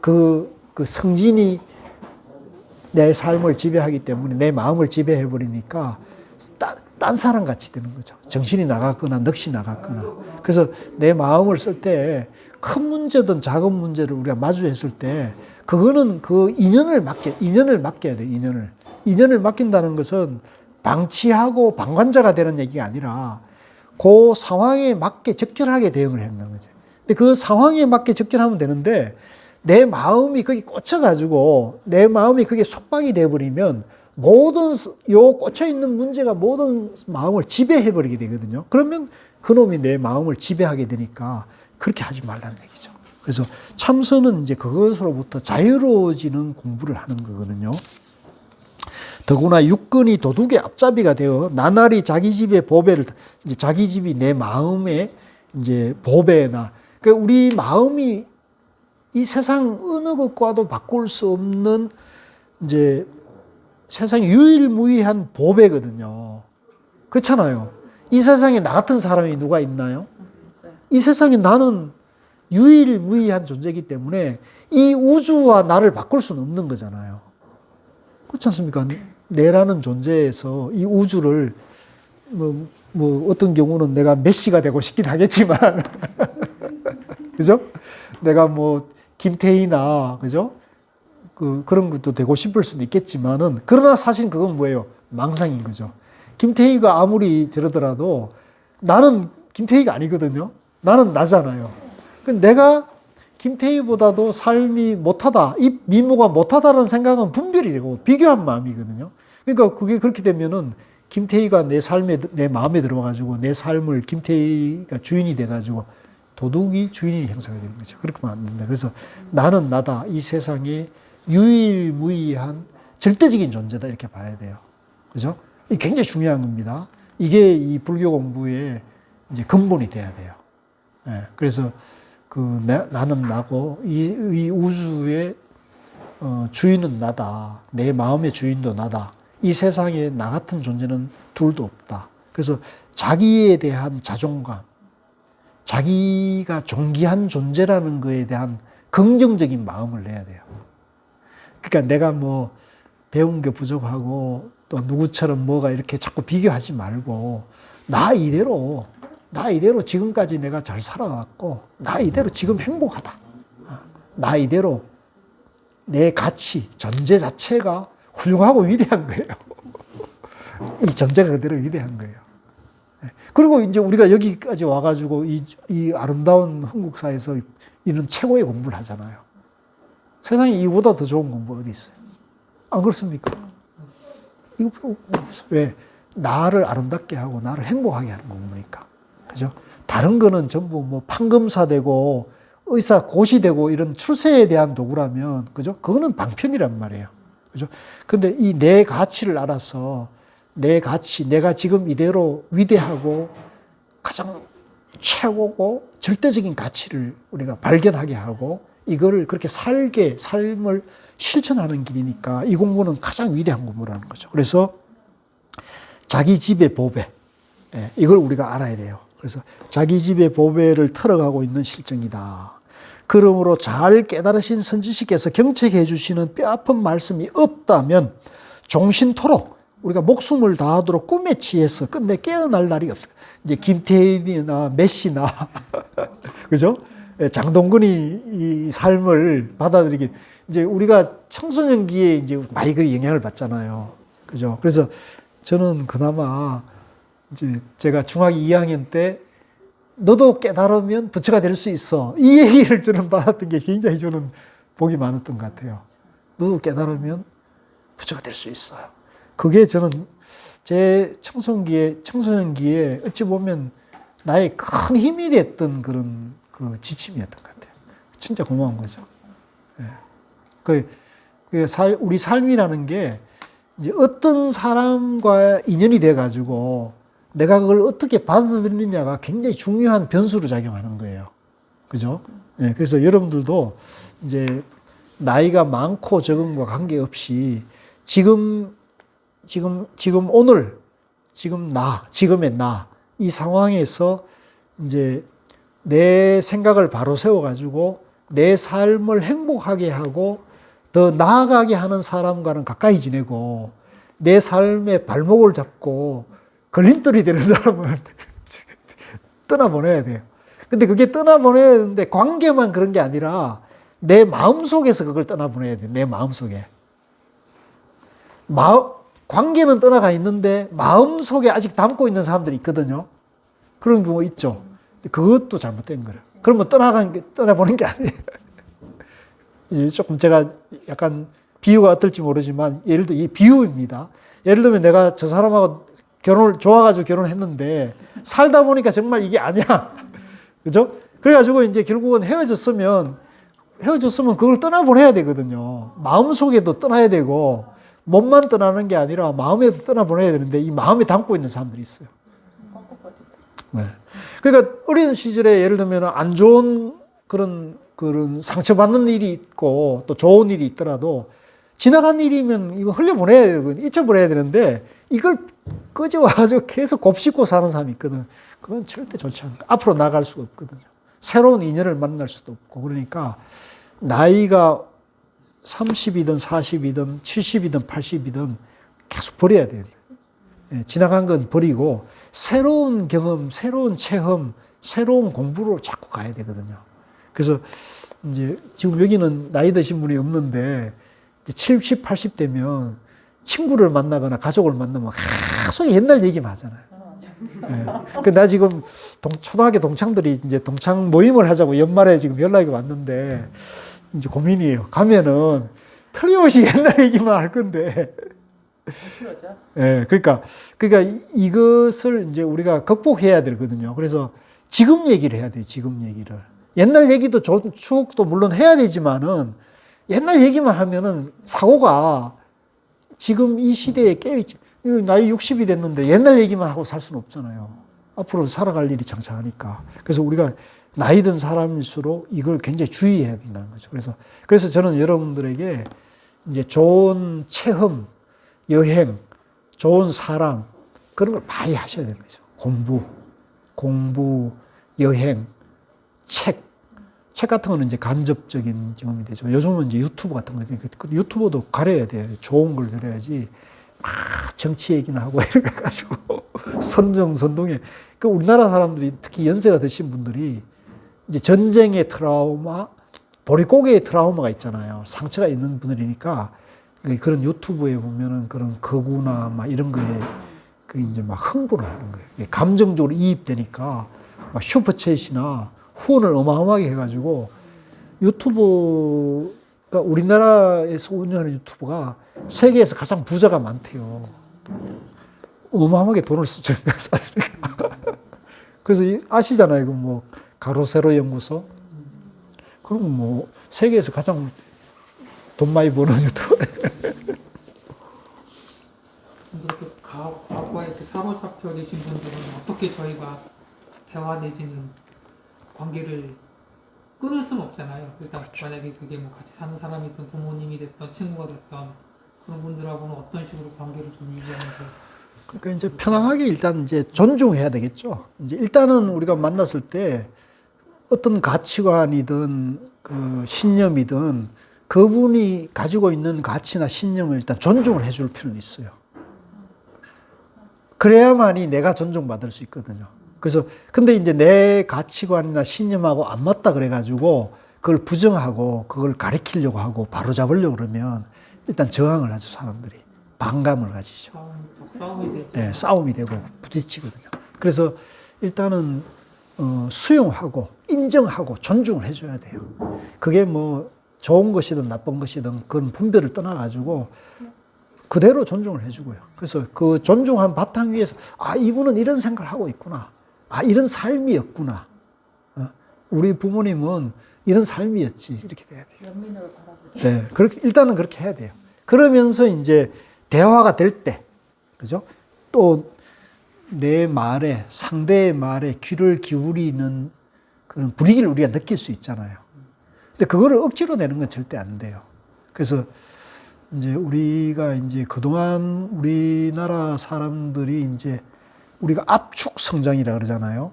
그 성진이 내 삶을 지배하기 때문에 내 마음을 지배해버리니까 딴 사람 같이 되는 거죠. 정신이 나갔거나 넋이 나갔거나. 그래서 내 마음을 쓸 때 큰 문제든 작은 문제를 우리가 마주했을 때 그거는 그 인연을 맡겨야 돼요. 인연을 맡긴다는 것은 방치하고 방관자가 되는 얘기가 아니라 그 상황에 맞게 적절하게 대응을 한다는 거죠. 근데 그 상황에 맞게 적절하면 되는데 내 마음이 거기 꽂혀가지고 내 마음이 그게 속박이 돼버리면 모든 꽂혀있는 문제가 모든 마음을 지배해버리게 되거든요. 그러면 그놈이 내 마음을 지배하게 되니까 그렇게 하지 말라는 얘기죠. 그래서 참선은 이제 그것으로부터 자유로워지는 공부를 하는 거거든요. 더구나 육근이 도둑의 앞잡이가 되어 나날이 자기 집의 보배를 이제 자기 집이 내 마음의 이제 보배나 그러니까 우리 마음이 이 세상 어느 것과도 바꿀 수 없는 이제 세상 유일무이한 보배거든요. 그렇잖아요. 이 세상에 나 같은 사람이 누가 있나요? 이 세상에 나는 유일무이한 존재이기 때문에 이 우주와 나를 바꿀 수는 없는 거잖아요. 그렇지 않습니까? 내라는 존재에서 이 우주를 뭐 어떤 경우는 내가 메시가 되고 싶긴 하겠지만 그죠? 내가 뭐 김태희나 그죠? 그런 것도 되고 싶을 수도 있겠지만은 그러나 사실 그건 뭐예요? 망상인 거죠. 김태희가 아무리 저러더라도 나는 김태희가 아니거든요. 나는 나잖아요. 내가 김태희보다도 삶이 못하다, 이 미모가 못하다는 생각은 분별이 되고 비교한 마음이거든요. 그러니까 그게 그렇게 되면은 김태희가 내 삶에, 내 마음에 들어가지고 내 삶을 김태희가 주인이 돼가지고 도둑이 주인이 형성이 되는 거죠. 그렇게 하면 안 된다. 그래서 나는 나다. 이 세상에 유일무이한 절대적인 존재다. 이렇게 봐야 돼요. 그죠? 이게 굉장히 중요한 겁니다. 이게 이 불교 공부의 이제 근본이 돼야 돼요. 예, 그래서 나는 나고 이 우주의 주인은 나다. 내 마음의 주인도 나다. 이 세상에 나 같은 존재는 둘도 없다. 그래서 자기에 대한 자존감, 자기가 존귀한 존재라는 것에 대한 긍정적인 마음을 내야 돼요. 그러니까 내가 뭐 배운 게 부족하고 또 누구처럼 뭐가 이렇게 자꾸 비교하지 말고 나 이대로 지금까지 내가 잘 살아왔고 나 이대로 지금 행복하다. 나 이대로 내 가치, 존재 자체가 훌륭하고 위대한 거예요. 이 존재가 그대로 위대한 거예요. 그리고 이제 우리가 여기까지 와가지고 이 아름다운 한국사에서 이런 최고의 공부를 하잖아요. 세상에 이보다 더 좋은 공부 어디 있어요? 안 그렇습니까? 이거 왜? 나를 아름답게 하고 나를 행복하게 하는 공부니까. 그죠? 다른 거는 전부 뭐 판검사 되고 의사 고시 되고 이런 출세에 대한 도구라면, 그죠? 그거는 방편이란 말이에요. 그죠? 근데 이 내 가치를 알아서 내 가치, 내가 지금 이대로 위대하고 가장 최고고 절대적인 가치를 우리가 발견하게 하고 이거를 그렇게 삶을 실천하는 길이니까 이 공부는 가장 위대한 공부라는 거죠. 그래서 자기 집의 보배, 이걸 우리가 알아야 돼요. 그래서 자기 집의 보배를 털어가고 있는 실정이다. 그러므로 잘 깨달으신 선지식께서 경책해 주시는 뼈아픈 말씀이 없다면 종신토록 우리가 목숨을 다하도록 꿈에 취해서 끝내 깨어날 날이 없어요. 이제 김태희나 메시나 그죠? 장동건이 이 삶을 받아들이기 이제 우리가 청소년기에 이제 많이 그 영향을 받잖아요. 그죠? 그래서 저는 그나마 이제 제가 중학교 2학년 때 너도 깨달으면 부처가 될 수 있어. 이 얘기를 저는 받았던 게 굉장히 저는 복이 많았던 것 같아요. 너도 깨달으면 부처가 될 수 있어요. 그게 저는 제 청소년기에 어찌 보면 나의 큰 힘이 됐던 그런 그 지침이었던 것 같아요. 진짜 고마운 거죠. 우리 삶이라는 게 이제 어떤 사람과 인연이 돼가지고 내가 그걸 어떻게 받아들이느냐가 굉장히 중요한 변수로 작용하는 거예요. 그죠? 그래서 여러분들도 이제 나이가 많고 적음과 관계없이 지금 오늘, 지금의 나, 이 상황에서 이제 내 생각을 바로 세워가지고 내 삶을 행복하게 하고 더 나아가게 하는 사람과는 가까이 지내고 내 삶의 발목을 잡고 걸림돌이 되는 사람은 떠나보내야 돼요. 근데 그게 떠나보내야 되는데 관계만 그런 게 아니라 내 마음속에서 그걸 떠나보내야 돼요. 내 마음속에. 관계는 떠나가 있는데 마음속에 아직 담고 있는 사람들이 있거든요. 그런 경우 있죠. 그것도 잘못된 거예요. 그러면 떠나보는 게 아니에요. 조금 제가 약간 비유가 어떨지 모르지만 예를 들어 이 비유입니다. 예를 들면 내가 저 사람하고 좋아가지고 결혼했는데 살다 보니까 정말 이게 아니야. 그죠? 그래가지고 이제 결국은 헤어졌으면 그걸 떠나보내야 되거든요. 마음속에도 떠나야 되고 몸만 떠나는 게 아니라 마음에도 떠나보내야 되는데 이 마음에 담고 있는 사람들이 있어요. 네. 그러니까 어린 시절에 예를 들면 안 좋은 그런 상처받는 일이 있고 또 좋은 일이 있더라도 지나간 일이면 이거 흘려보내야 되고 잊혀버려야 되는데 이걸 끄집어가지고 계속 곱씹고 사는 사람이 있거든. 그건 절대 좋지 않아. 앞으로 나갈 수가 없거든요. 새로운 인연을 만날 수도 없고. 그러니까 나이가 30이든 40이든 70이든 80이든 계속 버려야 돼요. 예, 지나간 건 버리고 새로운 경험, 새로운 체험, 새로운 공부로 자꾸 가야 되거든요. 그래서 이제 지금 여기는 나이 드신 분이 없는데 이제 70, 80 되면 친구를 만나거나 가족을 만나면 계속 옛날 얘기만 하잖아요. 예. 나 지금 초등학교 동창들이 이제 동창 모임을 하자고 연말에 지금 연락이 왔는데 이제 고민이에요. 가면은 틀림없이 옛날 얘기만 할 건데. 예, 그러니까 이것을 이제 우리가 극복해야 되거든요. 그래서 지금 얘기를 해야 돼요. 지금 얘기를. 옛날 얘기도 추억도 물론 해야 되지만은 옛날 얘기만 하면은 사고가 지금 이 시대에 깨어있지. 나이 60이 됐는데 옛날 얘기만 하고 살 수는 없잖아요. 앞으로 살아갈 일이 장차하니까. 그래서 우리가 나이 든 사람일수록 이걸 굉장히 주의해야 된다는 거죠. 그래서 저는 여러분들에게 이제 좋은 체험, 여행, 좋은 사람, 그런 걸 많이 하셔야 되는 거죠. 공부, 여행, 책 같은 거는 이제 간접적인 경험이 되죠. 요즘은 이제 유튜브 같은 거, 유튜브도 가려야 돼요. 좋은 걸 들어야지. 막 정치 얘기나 하고 이래가지고 선동에. 우리나라 사람들이 특히 연세가 드신 분들이 이제 전쟁의 트라우마, 보릿고개의 트라우마가 있잖아요. 상처가 있는 분들이니까 그런 유튜브에 보면은 그런 거구나 막 이런 거에 이제 막 흥분을 하는 거예요. 감정적으로 이입되니까 막 슈퍼챗이나 후원을 어마어마하게 해가지고 유튜브가 우리나라에서 운영하는 유튜브가 세계에서 가장 부자가 많대요. 어마어마하게 돈을 쓰잖아요. 그래서 아시잖아요. 그 뭐 가로세로 연구소. 그럼 뭐 세계에서 가장 돈 많이 버는 유튜브. 과거에 이렇게 사로잡혀 계신 분들은 어떻게 저희가 대화 내지는 관계를 끊을 수는 없잖아요. 일단 만약에 그게 뭐 같이 사는 사람이든 부모님이 됐던 친구가 됐던 그런 분들하고는 어떤 식으로 관계를 좀 유지하면서. 그러니까 이제 편안하게 일단 이제 존중해야 되겠죠. 이제 일단은 우리가 만났을 때 어떤 가치관이든 그 신념이든 그분이 가지고 있는 가치나 신념을 일단 존중을 해줄 필요는 있어요. 그래야만이 내가 존중받을 수 있거든요. 그래서 근데 이제 내 가치관이나 신념하고 안 맞다 그래가지고 그걸 부정하고 그걸 가리키려고 하고 바로잡으려고 그러면 일단 저항을 하죠. 사람들이 반감을 가지죠. 싸움이 되죠. 네, 싸움이 되고 부딪히거든요. 그래서 일단은 수용하고 인정하고 존중을 해줘야 돼요. 그게 뭐 좋은 것이든 나쁜 것이든 그런 분별을 떠나가지고 그대로 존중을 해주고요. 그래서 그 존중한 바탕 위에서 이분은 이런 생각을 하고 있구나. 이런 삶이었구나. 우리 부모님은 이런 삶이었지. 이렇게 돼야 돼요. 연민으로 바라보게. 네, 그렇게 일단은 그렇게 해야 돼요. 그러면서 이제 대화가 될 때, 그죠? 또 내 말에 상대의 말에 귀를 기울이는 그런 분위기를 우리가 느낄 수 있잖아요. 근데 그거를 억지로 내는 건 절대 안 돼요. 그래서 이제 우리가 이제 그동안 우리나라 사람들이 이제 우리가 압축 성장이라 그러잖아요.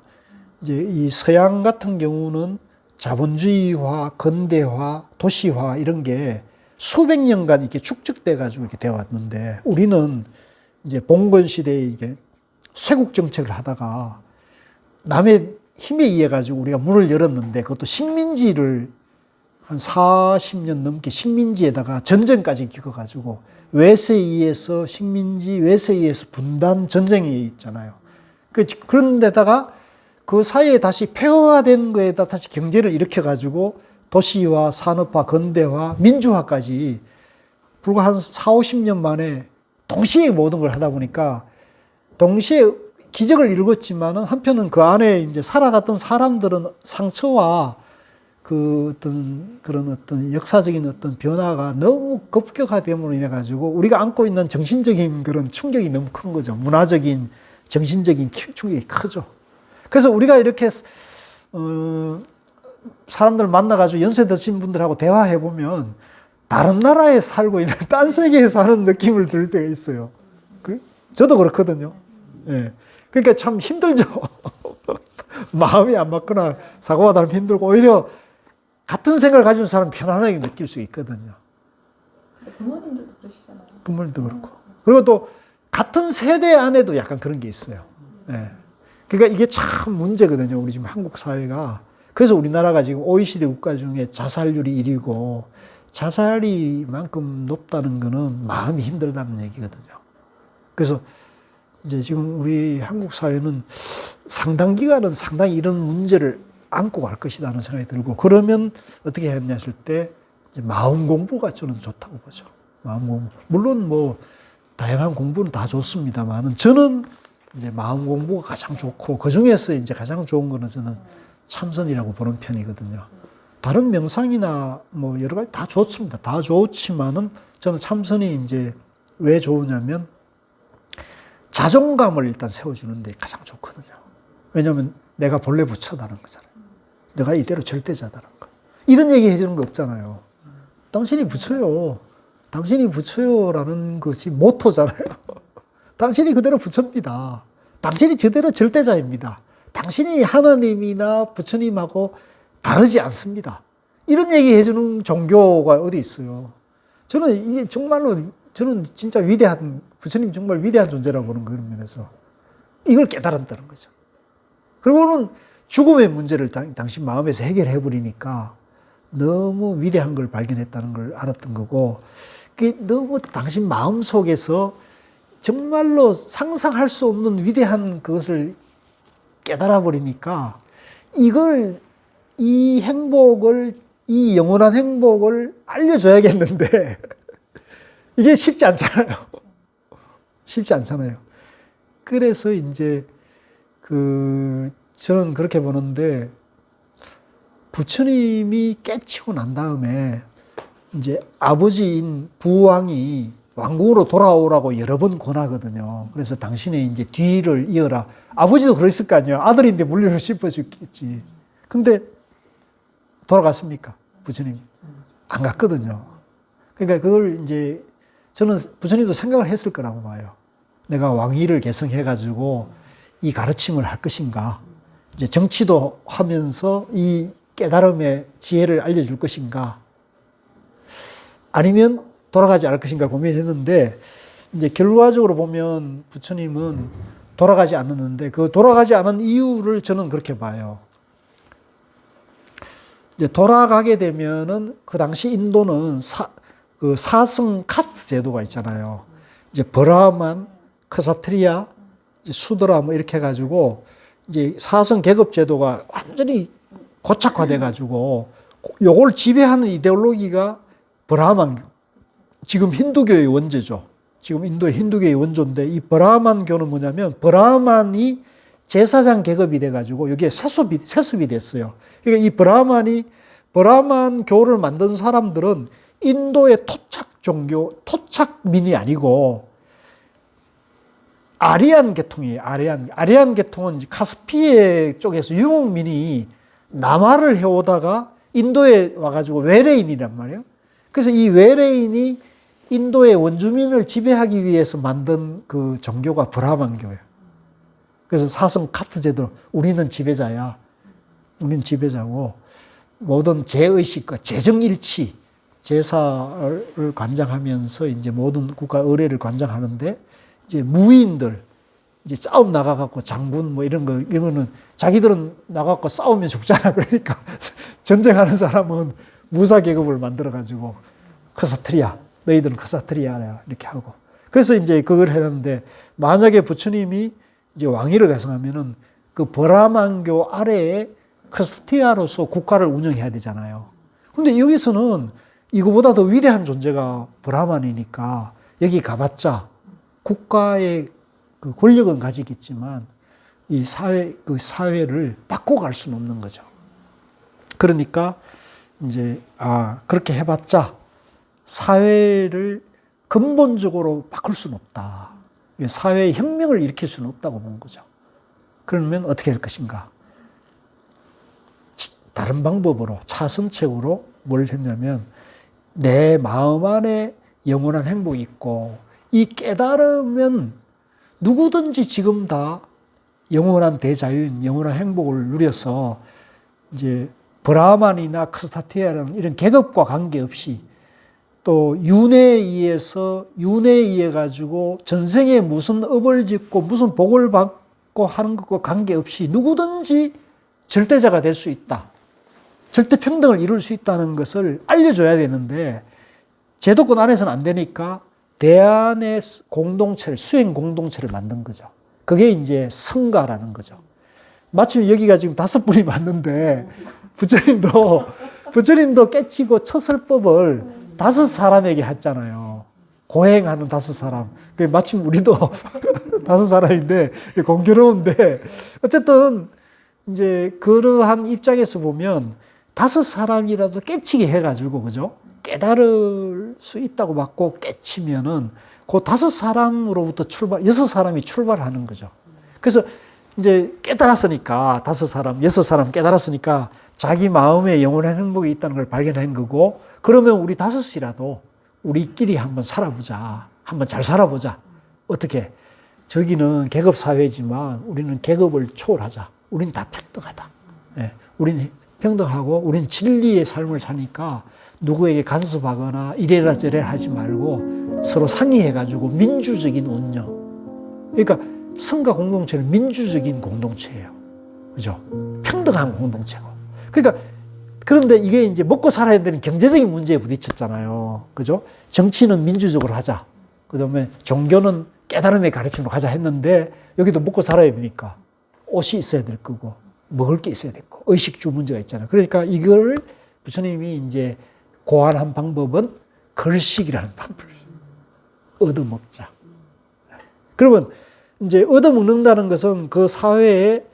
이제 이 서양 같은 경우는 자본주의화, 근대화, 도시화 이런 게 수백 년간 이렇게 축적돼 가지고 이렇게 되어 왔는데 우리는 이제 봉건 시대에 이게 쇄국 정책을 하다가 남의 힘에 의해 가지고 우리가 문을 열었는데 그것도 식민지를 한 40년 넘게 식민지에다가 전쟁까지 겪어가지고 외세에 의해서 식민지, 외세에 의해서 분단 전쟁이 있잖아요. 그런 데다가 그 사이에 다시 폐허화된 거에다 다시 경제를 일으켜가지고 도시화, 산업화, 근대화, 민주화까지 불과 한 4, 50년 만에 동시에 모든 걸 하다 보니까 동시에 기적을 이루었지만은 한편은 그 안에 이제 살아갔던 사람들은 상처와 그 어떤 그런 어떤 역사적인 어떤 변화가 너무 급격화됨으로 인해 가지고 우리가 안고 있는 정신적인 그런 충격이 너무 큰 거죠. 문화적인, 정신적인 충격이 크죠. 그래서 우리가 이렇게 사람들 만나가지고 연세 드신 분들하고 대화해 보면 다른 나라에 살고 있는 딴 세계에 사는 느낌을 들 때가 있어요. 저도 그렇거든요. 예. 그러니까 참 힘들죠. 마음이 안 맞거나 사고가 나면 힘들고 오히려 같은 생각을 가진 사람은 편안하게 느낄 수 있거든요. 부모님들도 그러시잖아요. 부모님도 그렇고. 그리고 또 같은 세대 안에도 약간 그런 게 있어요. 예. 그러니까 이게 참 문제거든요. 우리 지금 한국 사회가. 그래서 우리나라가 지금 OECD 국가 중에 자살률이 1위고 자살이 만큼 높다는 거는 마음이 힘들다는 얘기거든요. 그래서 이제 지금 우리 한국 사회는 상당 기간은 상당히 이런 문제를 안고 갈 것이라는 생각이 들고 그러면 어떻게 했냐 했을 때 이제 마음 공부가 저는 좋다고 보죠. 마음 공부. 물론 뭐 다양한 공부는 다 좋습니다만은 저는 이제 마음 공부가 가장 좋고 그 중에서 이제 가장 좋은 거는 저는 참선이라고 보는 편이거든요. 다른 명상이나 뭐 여러 가지 다 좋습니다. 다 좋지만은 저는 참선이 이제 왜 좋으냐면 자존감을 일단 세워주는데 가장 좋거든요. 왜냐하면 내가 본래 부처다는 거잖아요. 내가 이대로 절대자다는 거. 이런 얘기 해주는 거 없잖아요. 당신이 부처요. 당신이 부처요라는 것이 모토잖아요. 당신이 그대로 부처입니다. 당신이 저대로 절대자입니다. 당신이 하나님이나 부처님하고 다르지 않습니다. 이런 얘기 해주는 종교가 어디 있어요. 저는 이게 정말로 저는 진짜 위대한 부처님 정말 위대한 존재라고 보는 그런 면에서 이걸 깨달았다는 거죠. 그리고는 죽음의 문제를 당신 마음에서 해결해 버리니까 너무 위대한 걸 발견했다는 걸 알았던 거고 그게 너무 당신 마음 속에서 정말로 상상할 수 없는 위대한 그것을 깨달아 버리니까 이걸 이 행복을 이 영원한 행복을 알려줘야겠는데 이게 쉽지 않잖아요. 쉽지 않잖아요. 그래서 이제 저는 그렇게 보는데 부처님이 깨치고 난 다음에 이제 아버지인 부왕이 왕궁으로 돌아오라고 여러 번 권하거든요. 그래서 당신의 이제 뒤를 이어라. 아버지도 그랬을 거 아니에요. 아들인데 물리로 씹어 죽겠지. 근데 돌아갔습니까? 부처님? 안 갔거든요. 그러니까 그걸 이제 저는 부처님도 생각을 했을 거라고 봐요. 내가 왕위를 계승해가지고 이 가르침을 할 것인가. 이제 정치도 하면서 이 깨달음의 지혜를 알려줄 것인가. 아니면 돌아가지 않을 것인가 고민했는데 이제 결과적으로 보면 부처님은 돌아가지 않았는데 그 돌아가지 않은 이유를 저는 그렇게 봐요. 이제 돌아가게 되면은 그 당시 인도는 사승 카스트 제도가 있잖아요. 이제 브라만, 크사트리아, 수드라 뭐 이렇게 해가지고 이제 사승 계급 제도가 완전히 고착화돼 가지고 요걸 지배하는 이데올로기가 브라만, 지금 힌두교의 원제죠. 지금 인도의 힌두교의 원조인데 이 브라만교는 뭐냐면 브라만이 제사장 계급이 돼 가지고 여기에 세습이 됐어요. 그러니까 이 브라만교를 만든 사람들은 인도의 토착 종교, 토착민이 아니고 아리안 계통이에요. 아리안 계통은 카스피해 쪽에서 유목민이 남하를 해오다가 인도에 와가지고 외래인이란 말이에요. 그래서 이 외래인이 인도의 원주민을 지배하기 위해서 만든 그 종교가 브라만교예요. 그래서 사성 카스트 제도, 우리는 지배자야. 우리는 지배자고 모든 제의식과 재정일치, 제사를 관장하면서 이제 모든 국가 의례를 관장하는데 이제 무인들 이제 싸움 나가갖고 장군 뭐 이거는 자기들은 나가갖고 싸우면 죽잖아. 그러니까 전쟁하는 사람은 무사 계급을 만들어가지고 크사트리아, 너희들은 크사트리아야 이렇게 하고. 그래서 이제 그걸 해놨는데 만약에 부처님이 이제 왕위를 계승하면은 그 브라만교 아래에 크사트리아로서 국가를 운영해야 되잖아요. 근데 여기서는 이거보다 더 위대한 존재가 브라만이니까 여기 가봤자 국가의 그 권력은 가지겠지만 이 사회를 바꿔갈 수는 없는 거죠. 그러니까 이제 그렇게 해봤자 사회를 근본적으로 바꿀 수는 없다. 사회의 혁명을 일으킬 수는 없다고 본 거죠. 그러면 어떻게 할 것인가? 다른 방법으로 차선책으로 뭘 했냐면 내 마음 안에 영원한 행복이 있고 이 깨달으면 누구든지 지금 다 영원한 대자유인 영원한 행복을 누려서 이제 브라만이나 크스타티아라는 이런 계급과 관계없이 또 윤회에 의해 가지고 전생에 무슨 업을 짓고 무슨 복을 받고 하는 것과 관계없이 누구든지 절대자가 될 수 있다. 절대 평등을 이룰 수 있다는 것을 알려줘야 되는데 제도권 안에서는 안 되니까 대안의 공동체를, 수행 공동체를 만든 거죠. 그게 이제 성가라는 거죠. 마침 여기가 지금 5분이 맞는데 부처님도 깨치고 처설법을 5사람에게 했잖아요. 고행하는 5사람. 마침 우리도 5사람인데 공교로운데 어쨌든 이제 그러한 입장에서 보면 5사람이라도 깨치게 해가지고 그죠? 깨달을 수 있다고 받고 깨치면은 그 5사람으로부터 6사람이 출발하는 거죠. 그래서 이제 깨달았으니까 5사람, 6사람 깨달았으니까 자기 마음에 영원한 행복이 있다는 걸 발견한 거고 그러면 우리 5이라도 우리끼리 한번 살아보자. 한번 잘 살아보자. 어떻게? 저기는 계급사회지만 우리는 계급을 초월하자. 우린 다 평등하다. 예, 우린 평등하고 우린 진리의 삶을 사니까 누구에게 간섭하거나 이래라 저래라 하지 말고 서로 상의해가지고 민주적인 운영. 그러니까 성가 공동체는 민주적인 공동체예요. 그죠? 평등한 공동체고. 그러니까 그런데 이게 이제 먹고 살아야 되는 경제적인 문제에 부딪혔잖아요. 그죠? 정치는 민주적으로 하자. 그 다음에 종교는 깨달음의 가르침으로 가자 했는데 여기도 먹고 살아야 되니까 옷이 있어야 될 거고 먹을 게 있어야 되고 의식주 문제가 있잖아요. 그러니까 이걸 부처님이 이제 고안한 방법은 걸식이라는 방법을 얻어먹자. 그러면 이제 얻어먹는다는 것은 그 사회에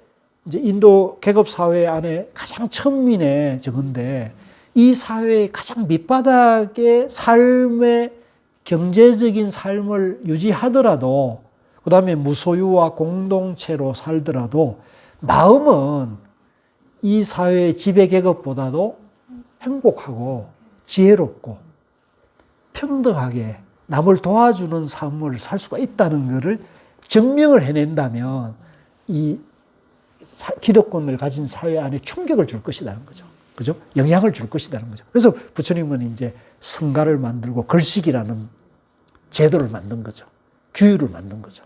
이제 인도 계급 사회 안에 가장 천민의 저건데 이 사회의 가장 밑바닥의 삶의 경제적인 삶을 유지하더라도 그 다음에 무소유와 공동체로 살더라도 마음은 이 사회의 지배계급보다도 행복하고 지혜롭고 평등하게 남을 도와주는 삶을 살 수가 있다는 것을 증명을 해낸다면 이 기득권을 가진 사회 안에 충격을 줄 것이라는 거죠. 그죠? 영향을 줄 것이라는 거죠. 그래서 부처님은 이제 성가를 만들고 걸식이라는 제도를 만든 거죠. 규율을 만든 거죠.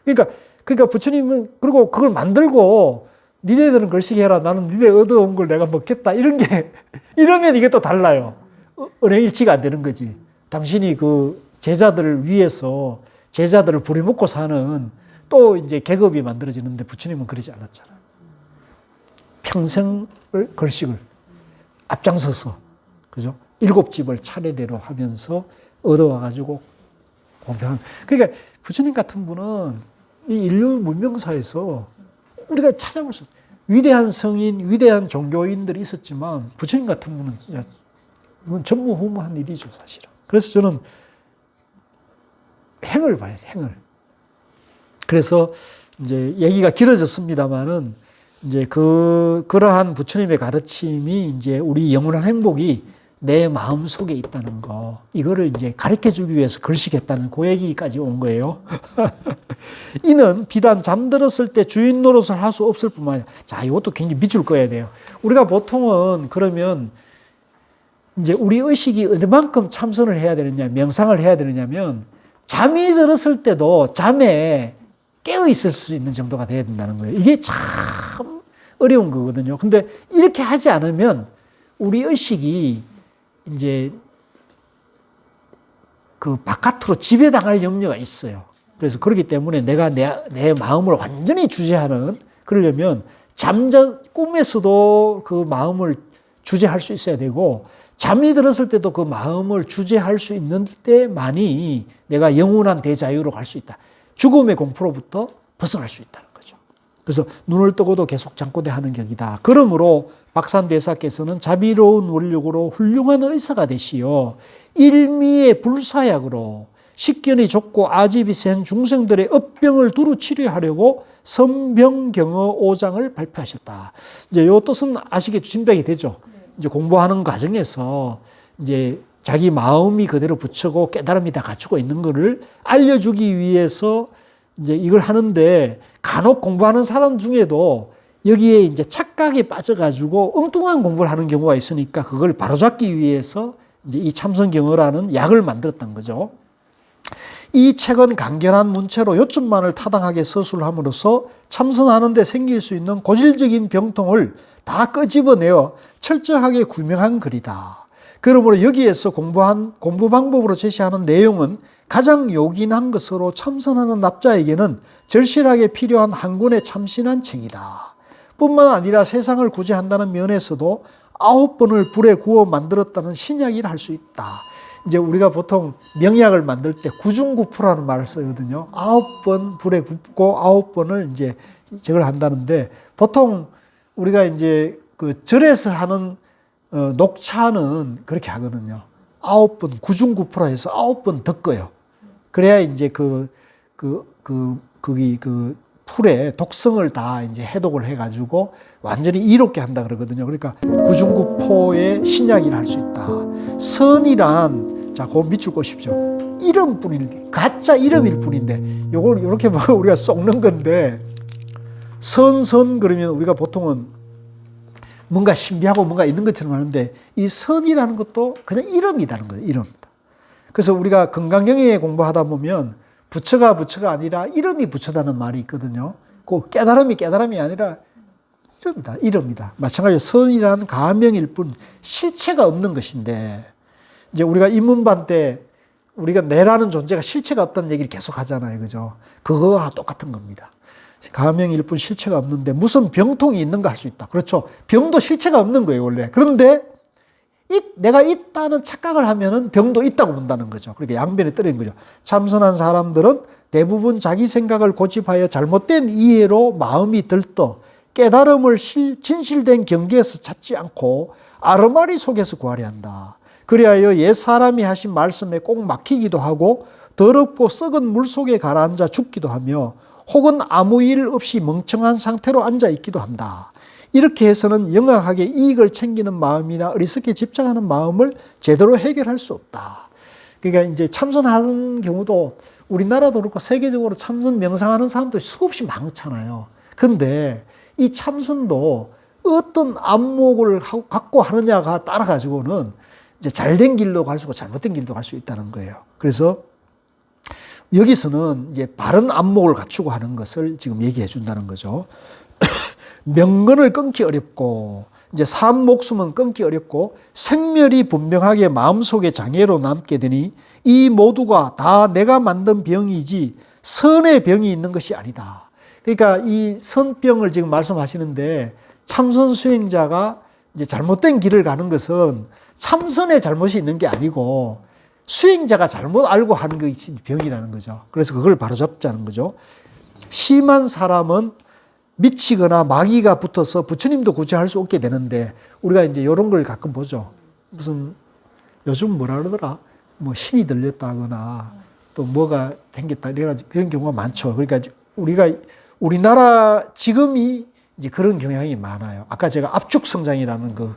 그러니까 부처님은 그리고 그걸 만들고 니네들은 걸식이 해라. 나는 니네 얻어온 걸 내가 먹겠다. 이러면 이게 또 달라요. 은행일치가 안 되는 거지. 당신이 그 제자들을 위해서 제자들을 부려먹고 사는 또 이제 계급이 만들어지는데 부처님은 그러지 않았잖아요. 평생을 걸식을 앞장서서, 그죠? 7집을 차례대로 하면서 얻어와가지고 공평한. 그러니까 부처님 같은 분은 이 인류 문명사에서 우리가 찾아볼 수 없어요. 위대한 성인, 위대한 종교인들이 있었지만 부처님 같은 분은 진짜 이건 전무후무한 일이죠, 사실은. 그래서 저는 행을 봐야 돼, 행을. 그래서 이제 얘기가 길어졌습니다만은 이제 그러한 부처님의 가르침이 이제 우리 영원한 행복이 내 마음 속에 있다는 거, 이거를 이제 가르쳐 주기 위해서 걸식했다는 그 얘기까지 온 거예요. 이는 비단 잠들었을 때 주인 노릇을 할 수 없을 뿐만 아니라, 자, 이것도 굉장히 밑줄 그어야 돼요. 우리가 보통은 그러면 이제 우리 의식이 얼마만큼 참선을 해야 되느냐, 명상을 해야 되느냐면 잠이 들었을 때도 잠에 깨어 있을 수 있는 정도가 돼야 된다는 거예요. 이게 참 어려운 거거든요. 근데 이렇게 하지 않으면 우리 의식이 이제 그 바깥으로 지배당할 염려가 있어요. 그래서 그렇기 때문에 내가 내 마음을 완전히 주재하는, 그러려면 꿈에서도 그 마음을 주재할 수 있어야 되고 잠이 들었을 때도 그 마음을 주재할 수 있는 때만이 내가 영원한 대자유로 갈 수 있다. 죽음의 공포로부터 벗어날 수 있다는 거죠. 그래서 눈을 뜨고도 계속 잠꼬대하는 격이다. 그러므로 박산대사께서는 자비로운 원력으로 훌륭한 의사가 되시어 일미의 불사약으로 식견이 좁고 아집이 센 중생들의 업병을 두루 치료하려고 선병경어 5장을 발표하셨다. 이제 요 뜻은 아시겠죠? 짐작이 되죠? 이제 공부하는 과정에서 이제 자기 마음이 그대로 부처고 깨달음이 다 갖추고 있는 것을 알려주기 위해서 이제 이걸 하는데 간혹 공부하는 사람 중에도 여기에 이제 착각에 빠져가지고 엉뚱한 공부를 하는 경우가 있으니까 그걸 바로잡기 위해서 이제 이 참선경어라는 약을 만들었던 거죠. 이 책은 간결한 문체로 요점만을 타당하게 서술함으로써 참선하는 데 생길 수 있는 고질적인 병통을 다 끄집어내어 철저하게 구명한 글이다. 그러므로 여기에서 공부 방법으로 제시하는 내용은 가장 요긴한 것으로 참선하는 납자에게는 절실하게 필요한 한 권의 참신한 책이다. 뿐만 아니라 세상을 구제한다는 면에서도 9번을 불에 구워 만들었다는 신약이라 할 수 있다. 이제 우리가 보통 명약을 만들 때 구중구포라는 말을 쓰거든요. 9번 불에 굽고 9번을 이제 저걸 한다는데 보통 우리가 이제 그 절에서 하는 녹차는 그렇게 하거든요. 9번 구중구포라 해서 9번 덮어요. 그래야 이제 그 풀에 독성을 다 이제 해독을 해가지고 완전히 이롭게 한다 그러거든요. 그러니까 구중구포의 신약이라 할 수 있다. 선이란, 자, 그거 밑줄 꼬십시오. 이름뿐인데, 가짜 이름일 뿐인데, 요걸 이렇게 우리가 썩는 건데, 선 그러면 우리가 보통은 뭔가 신비하고 뭔가 있는 것처럼 하는데, 이 선이라는 것도 그냥 이름이라는 거예요. 이름이다. 그래서 우리가 건강경에 공부하다 보면 부처가 아니라 이름이 부처다는 말이 있거든요. 그 깨달음이 아니라 이름이다. 마찬가지로 선이란 가명일 뿐 실체가 없는 것인데, 이제 우리가 입문반 때 우리가 내라는 존재가 실체가 없다는 얘기를 계속 하잖아요. 그죠? 그거와 똑같은 겁니다. 가명일 뿐 실체가 없는데 무슨 병통이 있는가 할 수 있다. 그렇죠. 병도 실체가 없는 거예요, 원래. 그런데 내가 있다는 착각을 하면은 병도 있다고 본다는 거죠. 그러니까 양변에 떨어진 거죠. 참선한 사람들은 대부분 자기 생각을 고집하여 잘못된 이해로 마음이 들떠 깨달음을 진실된 경계에서 찾지 않고 아르마리 속에서 구하려 한다. 그리하여 옛 사람이 하신 말씀에 꼭 막히기도 하고 더럽고 썩은 물 속에 가라앉아 죽기도 하며 혹은 아무 일 없이 멍청한 상태로 앉아 있기도 한다. 이렇게 해서는 영악하게 이익을 챙기는 마음이나 어리석게 집착하는 마음을 제대로 해결할 수 없다. 그러니까 이제 참선하는 경우도 우리나라도 그렇고 세계적으로 참선 명상하는 사람들이 수없이 많잖아요. 근데 이 참선도 어떤 안목을 갖고 하느냐가 따라 가지고는 이제 잘된 길도 갈 수 있고 잘못된 길도 갈 수 있다는 거예요. 그래서 여기서는 이제 바른 안목을 갖추고 하는 것을 지금 얘기해 준다는 거죠. 명건을 끊기 어렵고 이제 삶 목숨은 끊기 어렵고 생멸이 분명하게 마음속에 장애로 남게 되니 이 모두가 다 내가 만든 병이지 선의 병이 있는 것이 아니다. 그러니까 이 선병을 지금 말씀하시는데 참선 수행자가 이제 잘못된 길을 가는 것은 참선의 잘못이 있는 게 아니고 수행자가 잘못 알고 하는 것이 병이라는 거죠. 그래서 그걸 바로잡자는 거죠. 심한 사람은 미치거나 마귀가 붙어서 부처님도 구제할 수 없게 되는데 우리가 이제 이런 걸 가끔 보죠. 무슨 요즘 뭐라 그러더라? 뭐 신이 들렸다거나 또 뭐가 생겼다 그런 경우가 많죠. 그러니까 우리나라 지금이 이제 그런 경향이 많아요. 아까 제가 압축 성장이라는 그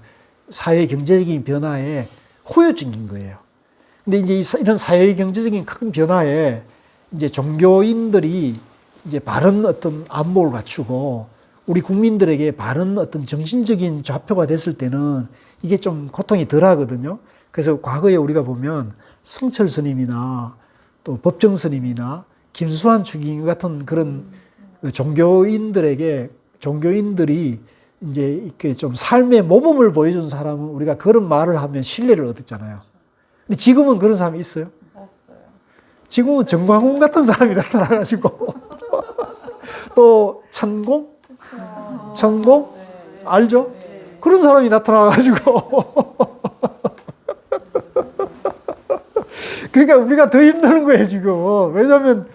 사회 경제적인 변화에 후유증인 거예요. 근데 이제 이런 사회 경제적인 큰 변화에 이제 종교인들이 이제 바른 어떤 안목을 갖추고 우리 국민들에게 바른 어떤 정신적인 좌표가 됐을 때는 이게 좀 고통이 덜 하거든요. 그래서 과거에 우리가 보면 성철 스님이나 또 법정 스님이나 김수환 추기경 같은 그런 종교인들이 이제 이렇게 좀 삶의 모범을 보여준 사람은 우리가 그런 말을 하면 신뢰를 얻었잖아요. 근데 지금은 그런 사람이 있어요? 없어요. 지금은 정광훈 같은 사람이 나타나가지고 또 천공? 네. 알죠? 네. 그런 사람이 나타나가지고 그러니까 우리가 더 힘드는 거예요 지금. 왜냐하면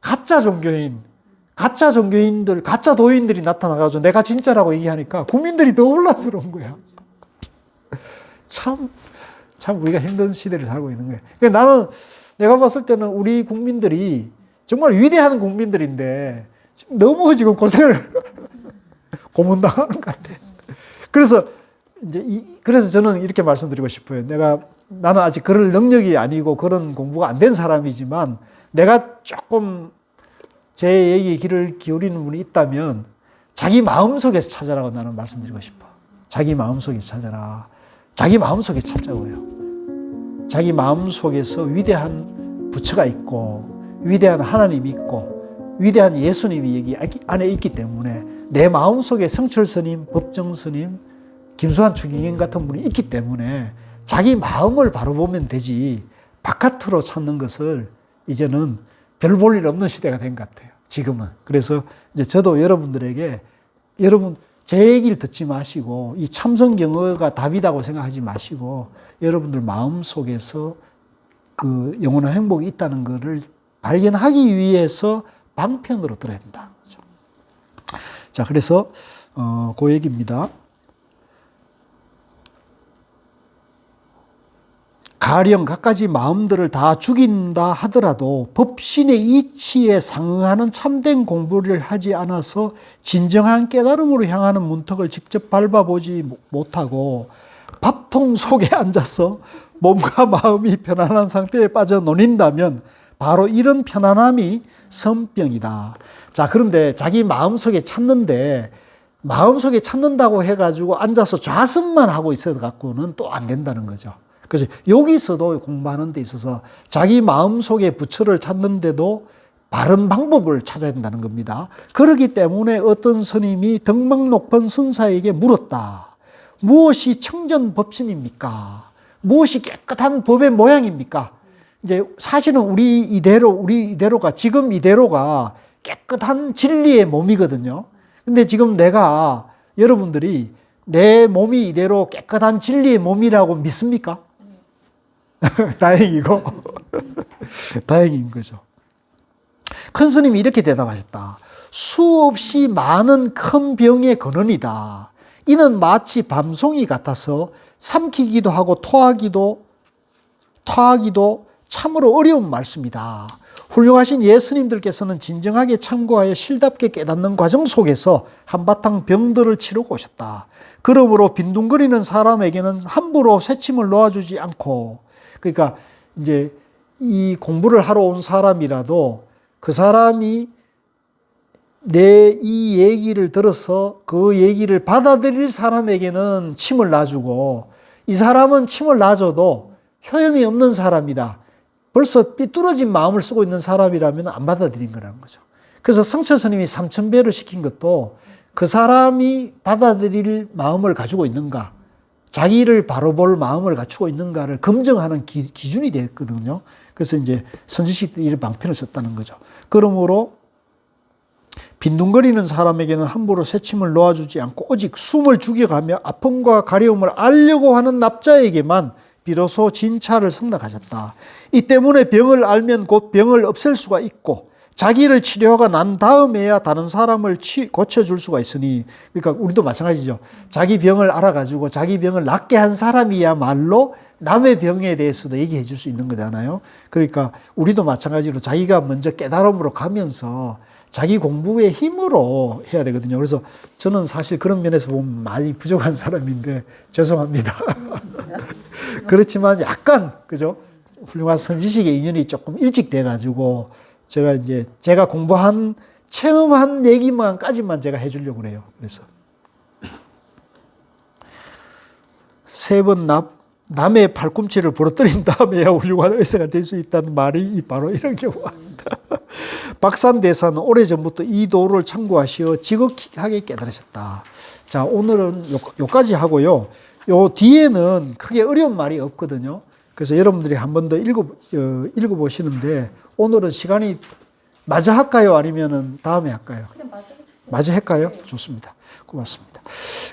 가짜 종교인 가짜 종교인들, 가짜 도인들이 나타나가지고 내가 진짜라고 얘기하니까 국민들이 더 혼란스러운 거야. 참 우리가 힘든 시대를 살고 있는 거예요. 그러니까 나는 내가 봤을 때는 우리 국민들이 정말 위대한 국민들인데 지금 너무 지금 고생을 고문당하는 것 같아. 그래서 그래서 저는 이렇게 말씀드리고 싶어요. 나는 아직 그럴 능력이 아니고 그런 공부가 안 된 사람이지만 내가 조금 제 얘기에 귀를 기울이는 분이 있다면 자기 마음속에서 찾아라고 나는 말씀드리고 싶어. 자기 마음속에서 찾아라. 자기 마음속에 찾자고요. 자기 마음속에서 위대한 부처가 있고 위대한 하나님이 있고 위대한 예수님이 여기 안에 있기 때문에 내 마음속에 성철 스님, 법정 스님, 김수환 추기경 같은 분이 있기 때문에 자기 마음을 바로 보면 되지 바깥으로 찾는 것을 이제는 별 볼 일 없는 시대가 된 것 같아요. 지금은. 그래서 이제 저도 여러분들에게 여러분 제 얘기를 듣지 마시고 이 참성경어가 답이라고 생각하지 마시고 여러분들 마음속에서 그 영원한 행복이 있다는 것을 발견하기 위해서 방편으로 들어야 된다. 그렇죠? 자, 그래서 그 얘기입니다. 가령 갖가지 마음들을 다 죽인다 하더라도 법신의 이치에 상응하는 참된 공부를 하지 않아서 진정한 깨달음으로 향하는 문턱을 직접 밟아보지 못하고 밥통 속에 앉아서 몸과 마음이 편안한 상태에 빠져 논인다면 바로 이런 편안함이 선병이다. 자, 그런데 자기 마음속에 찾는데 마음속에 찾는다고 해가지고 앉아서 좌선만 하고 있어 갖고는 또 안 된다는 거죠. 그래서 여기서도 공부하는 데 있어서 자기 마음속에 부처를 찾는데도 바른 방법을 찾아야 된다는 겁니다. 그렇기 때문에 어떤 스님이 덕망 높은 선사에게 물었다. 무엇이 청전법신입니까? 무엇이 깨끗한 법의 모양입니까? 이제 사실은 우리 이대로가 지금 이대로가 깨끗한 진리의 몸이거든요. 근데 지금 내가 여러분들이 내 몸이 이대로 깨끗한 진리의 몸이라고 믿습니까? 다행이고 다행인 거죠. 큰 스님이 이렇게 대답하셨다. 수없이 많은 큰 병의 근원이다. 이는 마치 밤송이 같아서 삼키기도 하고 토하기도 참으로 어려운 말씀이다. 훌륭하신 예스님들께서는 진정하게 참고하여 실답게 깨닫는 과정 속에서 한바탕 병들을 치르고 오셨다. 그러므로 빈둥거리는 사람에게는 함부로 새침을 놓아주지 않고, 그러니까 이제 이 공부를 하러 온 사람이라도 그 사람이 내 이 얘기를 들어서 그 얘기를 받아들일 사람에게는 침을 놔주고, 이 사람은 침을 놔줘도 효험이 없는 사람이다. 벌써 삐뚤어진 마음을 쓰고 있는 사람이라면 안 받아들인 거라는 거죠. 그래서 성철 스님이 삼천배를 시킨 것도 그 사람이 받아들일 마음을 가지고 있는가, 자기를 바로 볼 마음을 갖추고 있는가를 검증하는 기준이 됐거든요. 그래서 이제 선지식들이 이런 방편을 썼다는 거죠. 그러므로 빈둥거리는 사람에게는 함부로 새침을 놓아주지 않고 오직 숨을 죽여가며 아픔과 가려움을 알려고 하는 납자에게만 비로소 진찰을 승낙하셨다. 이 때문에 병을 알면 곧 병을 없앨 수가 있고 자기를 치료가 난 다음에야 다른 사람을 고쳐줄 수가 있으니, 그러니까 우리도 마찬가지죠. 자기 병을 알아가지고 자기 병을 낫게 한 사람이야말로 남의 병에 대해서도 얘기해 줄 수 있는 거잖아요. 그러니까 우리도 마찬가지로 자기가 먼저 깨달음으로 가면서 자기 공부의 힘으로 해야 되거든요. 그래서 저는 사실 그런 면에서 보면 많이 부족한 사람인데 죄송합니다. 그렇지만 약간, 그죠? 훌륭한 선지식의 인연이 조금 일찍 돼가지고 제가 공부한, 체험한 얘기만까지만 제가 해주려고 그래요. 그래서. 세 번 남의 팔꿈치를 부러뜨린 다음에야 훌륭한 의사가 될 수 있다는 말이 바로 이런 경우입니다. 박산대사는 오래전부터 이 도를 참고하시어 지극하게 깨달으셨다. 자, 오늘은 요까지 하고요. 요 뒤에는 크게 어려운 말이 없거든요. 그래서 여러분들이 한 번 더 읽어보시는데, 오늘은 시간이 마저 할까요? 아니면은 다음에 할까요? 그냥 마저 할까요? 좋습니다. 고맙습니다.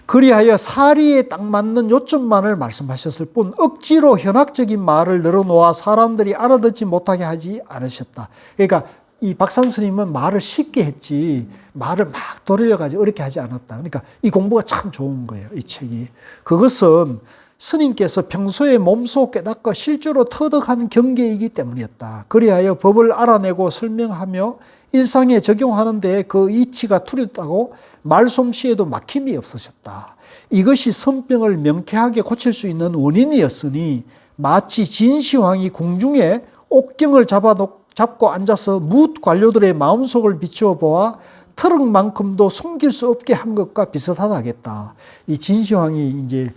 그리하여 사리에 딱 맞는 요점만을 말씀하셨을 뿐 억지로 현학적인 말을 늘어놓아 사람들이 알아듣지 못하게 하지 않으셨다. 그러니까 이 박산 스님은 말을 쉽게 했지 말을 막 돌려가지고 어렵게 하지 않았다. 그러니까 이 공부가 참 좋은 거예요. 이 책이. 그것은 스님께서 평소에 몸소 깨닫고 실제로 터득한 경계이기 때문이었다. 그리하여 법을 알아내고 설명하며 일상에 적용하는 데 그 이치가 뚜렷하고 말솜씨에도 막힘이 없으셨다. 이것이 선병을 명쾌하게 고칠 수 있는 원인이었으니 마치 진시황이 궁중에 옥경을 잡고 앉아서 뭇 관료들의 마음속을 비추어 보아 트럭만큼도 숨길 수 없게 한 것과 비슷하다 하겠다. 이 진시황이 이제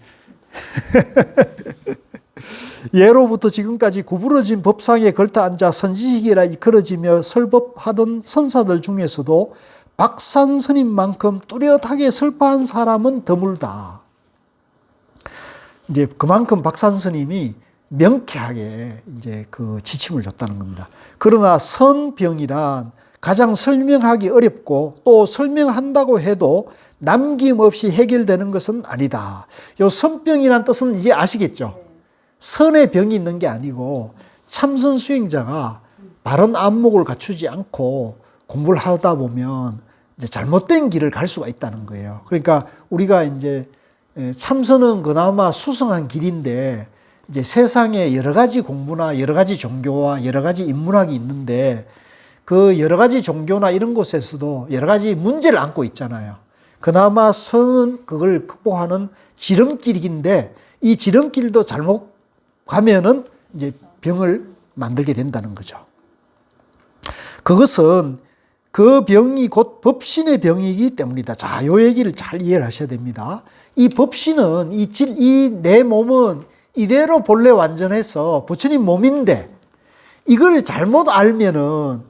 예로부터 지금까지 구부러진 법상에 걸터 앉아 선지식이라 이끌어지며 설법하던 선사들 중에서도 박산 스님만큼 뚜렷하게 설파한 사람은 드물다. 이제 그만큼 박산 스님이 명쾌하게 이제 그 지침을 줬다는 겁니다. 그러나 선병이란 가장 설명하기 어렵고 또 설명한다고 해도 남김없이 해결되는 것은 아니다. 요 선병이란 뜻은 이제 아시겠죠? 선의 병이 있는 게 아니고 참선 수행자가 바른 안목을 갖추지 않고 공부를 하다 보면 이제 잘못된 길을 갈 수가 있다는 거예요. 그러니까 우리가 이제 참선은 그나마 수성한 길인데 이제 세상에 여러 가지 공부나 여러 가지 종교와 여러 가지 인문학이 있는데 그 여러 가지 종교나 이런 곳에서도 여러 가지 문제를 안고 있잖아요. 그나마 선은 그걸 극복하는 지름길인데 이 지름길도 잘못 가면은 이제 병을 만들게 된다는 거죠. 그것은 그 병이 곧 법신의 병이기 때문이다. 자, 요 얘기를 잘 이해를 하셔야 됩니다. 이 법신은 이 내 몸은 이대로 본래 완전해서 부처님 몸인데 이걸 잘못 알면은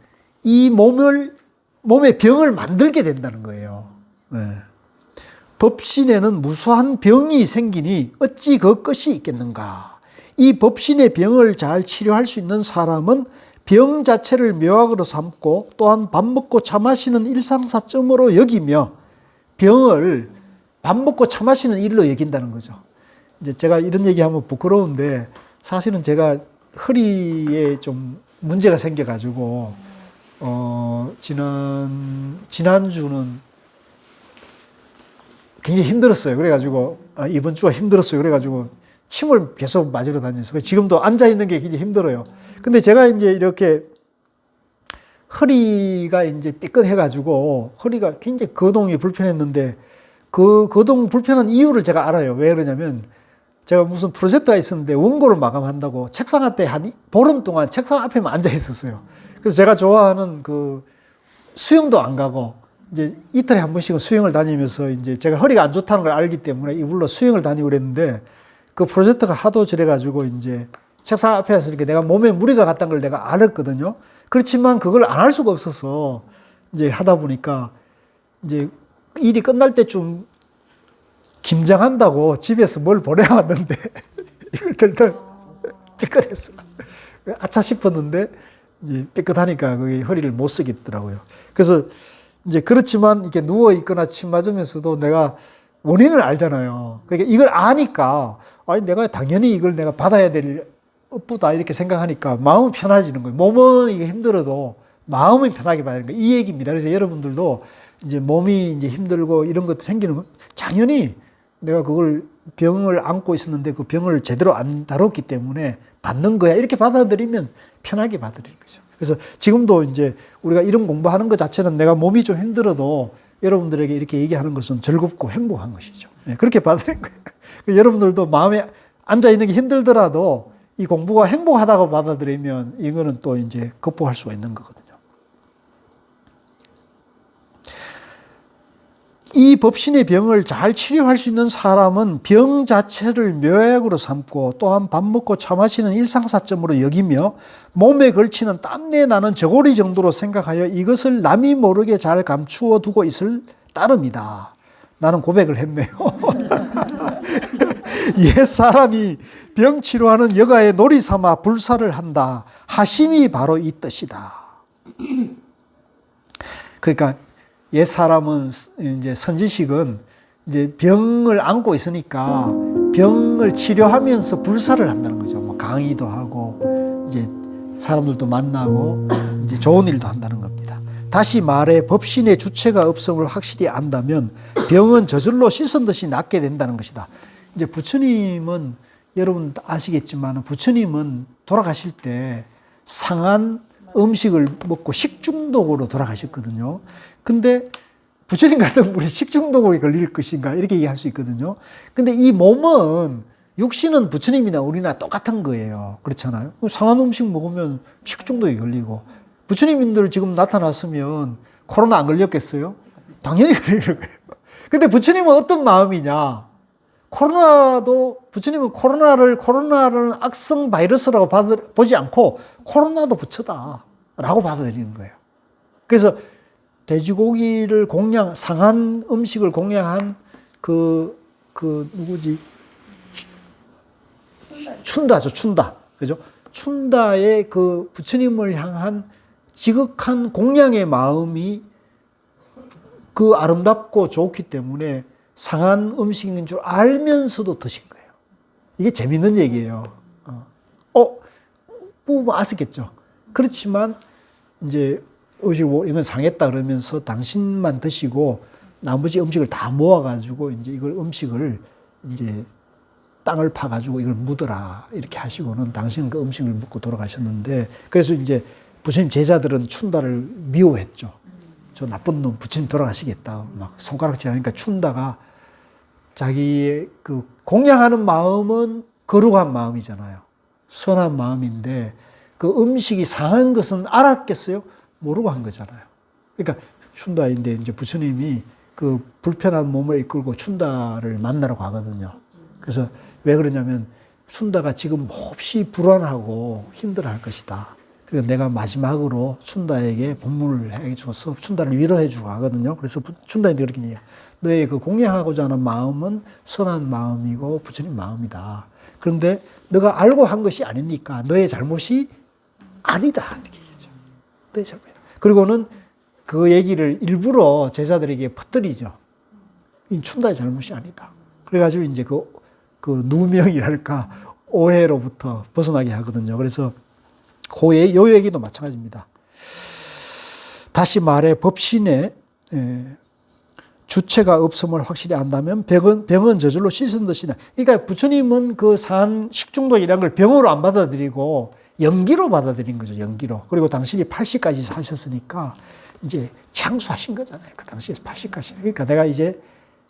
이 몸의 병을 만들게 된다는 거예요. 네. 법신에는 무수한 병이 생기니 어찌 그 끝이 있겠는가. 이 법신의 병을 잘 치료할 수 있는 사람은 병 자체를 묘학으로 삼고 또한 밥 먹고 차 마시는 일상사점으로 여기며 병을 밥 먹고 차 마시는 일로 여긴다는 거죠. 이제 제가 이런 얘기하면 부끄러운데 사실은 제가 허리에 좀 문제가 생겨가지고 지난주는 굉장히 힘들었어요. 그래가지고 이번 주가 힘들었어요. 그래가지고 침을 계속 맞으러 다녔어요. 지금도 앉아 있는 게 굉장히 힘들어요. 근데 제가 이제 이렇게 허리가 이제 삐끗해가지고 허리가 굉장히 거동이 불편했는데 그 거동 불편한 이유를 제가 알아요. 왜 그러냐면 제가 무슨 프로젝트가 있었는데 원고를 마감한다고 책상 앞에 한 보름 동안 책상 앞에만 앉아 있었어요. 그래서 제가 좋아하는 그 수영도 안 가고 이제 이틀에 한 번씩은 수영을 다니면서 이제 제가 허리가 안 좋다는 걸 알기 때문에 이불로 수영을 다니고 그랬는데 그 프로젝트가 하도 저래가지고 이제 책상 앞에서 이렇게 내가 몸에 무리가 갔다는 걸 내가 알았거든요. 그렇지만 그걸 안 할 수가 없어서 이제 하다 보니까 이제 일이 끝날 때쯤 김장한다고 집에서 뭘 보내왔는데 이걸 들다 삐끗했어. 아차 싶었는데 이제 삐끗하니까 그게 허리를 못 쓰겠더라고요. 그래서 이제 그렇지만 이렇게 누워 있거나 침 맞으면서도 내가 원인을 알잖아요. 그러니까 이걸 아니까 아니 내가 당연히 이걸 내가 받아야 될 업보다 이렇게 생각하니까 마음은 편해지는 거예요. 몸은 이게 힘들어도 마음은 편하게 받는 거예요. 이 얘기입니다. 그래서 여러분들도 이제 몸이 이제 힘들고 이런 것도 생기는 거 당연히 내가 그걸 병을 안고 있었는데 그 병을 제대로 안 다뤘기 때문에 받는 거야. 이렇게 받아들이면 편하게 받아들이는 거죠. 그래서 지금도 이제 우리가 이런 공부하는 것 자체는 내가 몸이 좀 힘들어도 여러분들에게 이렇게 얘기하는 것은 즐겁고 행복한 것이죠. 네, 그렇게 받아들이는 거예요. 여러분들도 마음에 앉아있는 게 힘들더라도 이 공부가 행복하다고 받아들이면 이거는 또 이제 극복할 수가 있는 거거든요. 이 법신의 병을 잘 치료할 수 있는 사람은 병 자체를 묘약으로 삼고 또한 밥 먹고 차 마시는 일상사점으로 여기며 몸에 걸치는 땀내 나는 저고리 정도로 생각하여 이것을 남이 모르게 잘 감추어 두고 있을 따름이다. 나는 고백을 했네요. 옛 사람이 병 치료하는 여가의 놀이 삼아 불사를 한다. 하심이 바로 이 뜻이다. 그러니까 옛 사람은 이제 선지식은 이제 병을 안고 있으니까 병을 치료하면서 불사를 한다는 거죠. 뭐 강의도 하고 이제 사람들도 만나고 이제 좋은 일도 한다는 겁니다. 다시 말해 법신의 주체가 없음을 확실히 안다면 병은 저절로 씻은 듯이 낫게 된다는 것이다. 이제 부처님은 여러분 아시겠지만 부처님은 돌아가실 때 상한 음식을 먹고 식중독으로 돌아가셨거든요. 근데 부처님 같은 분이 식중독에 걸릴 것인가 이렇게 얘기할 수 있거든요. 근데 이 몸은 육신은 부처님이나 우리나 똑같은 거예요. 그렇잖아요. 상한 음식 먹으면 식중독에 걸리고 부처님들 지금 나타났으면 코로나 안 걸렸겠어요? 당연히 걸리는 거예요. 근데 부처님은 어떤 마음이냐? 부처님은 코로나를 악성 바이러스라고 보지 않고 코로나도 부처다라고 받아들이는 거예요. 그래서 돼지고기를 상한 음식을 공양한 누구지? 춘다죠, 춘다. 그죠? 춘다의 그 부처님을 향한 지극한 공양의 마음이 그 아름답고 좋기 때문에 상한 음식인 줄 알면서도 드신 거예요. 이게 재밌는 얘기예요. 뭐 아시겠죠? 그렇지만 이제 이건 상했다 그러면서 당신만 드시고 나머지 음식을 다 모아가지고 이제 이걸 음식을 이제 땅을 파가지고 이걸 묻어라 이렇게 하시고는 당신은 그 음식을 먹고 돌아가셨는데 그래서 이제 부처님 제자들은 춘다를 미워했죠. 저 나쁜 놈 부처님 돌아가시겠다 막 손가락질하니까 춘다가 자기의 그 공양하는 마음은 거룩한 마음이잖아요. 선한 마음인데 그 음식이 상한 것은 알았겠어요? 모르고 한 거잖아요. 그러니까 춘다인데 이제 부처님이 그 불편한 몸을 이끌고 춘다를 만나러 가거든요. 그래서 왜 그러냐면 춘다가 지금 몹시 불안하고 힘들어할 것이다. 그래서 내가 마지막으로 춘다에게 법문을 해줘서 춘다를 위로해 주고 가거든요. 그래서 춘다한테 그렇게 얘기해요. 너의 그 공양하고자 하는 마음은 선한 마음이고 부처님 마음이다. 그런데 너가 알고 한 것이 아니니까 너의 잘못이 아니다. 이렇게 얘기하죠. 너의 잘못이다. 그리고는 그 얘기를 일부러 제자들에게 퍼뜨리죠. 이 춘다의 잘못이 아니다. 그래가지고 이제 그 누명이랄까 오해로부터 벗어나게 하거든요. 그래서 요 얘기도 마찬가지입니다. 다시 말해 법신의 주체가 없음을 확실히 안다면 병은 저절로 씻은 듯이다. 그러니까 부처님은 그 산 식중독이라는 걸 병으로 안 받아들이고 연기로 받아들인 거죠. 연기로. 그리고 당신이 80까지 사셨으니까 이제 창수하신 거잖아요. 그 당시에 80까지. 그러니까 내가 이제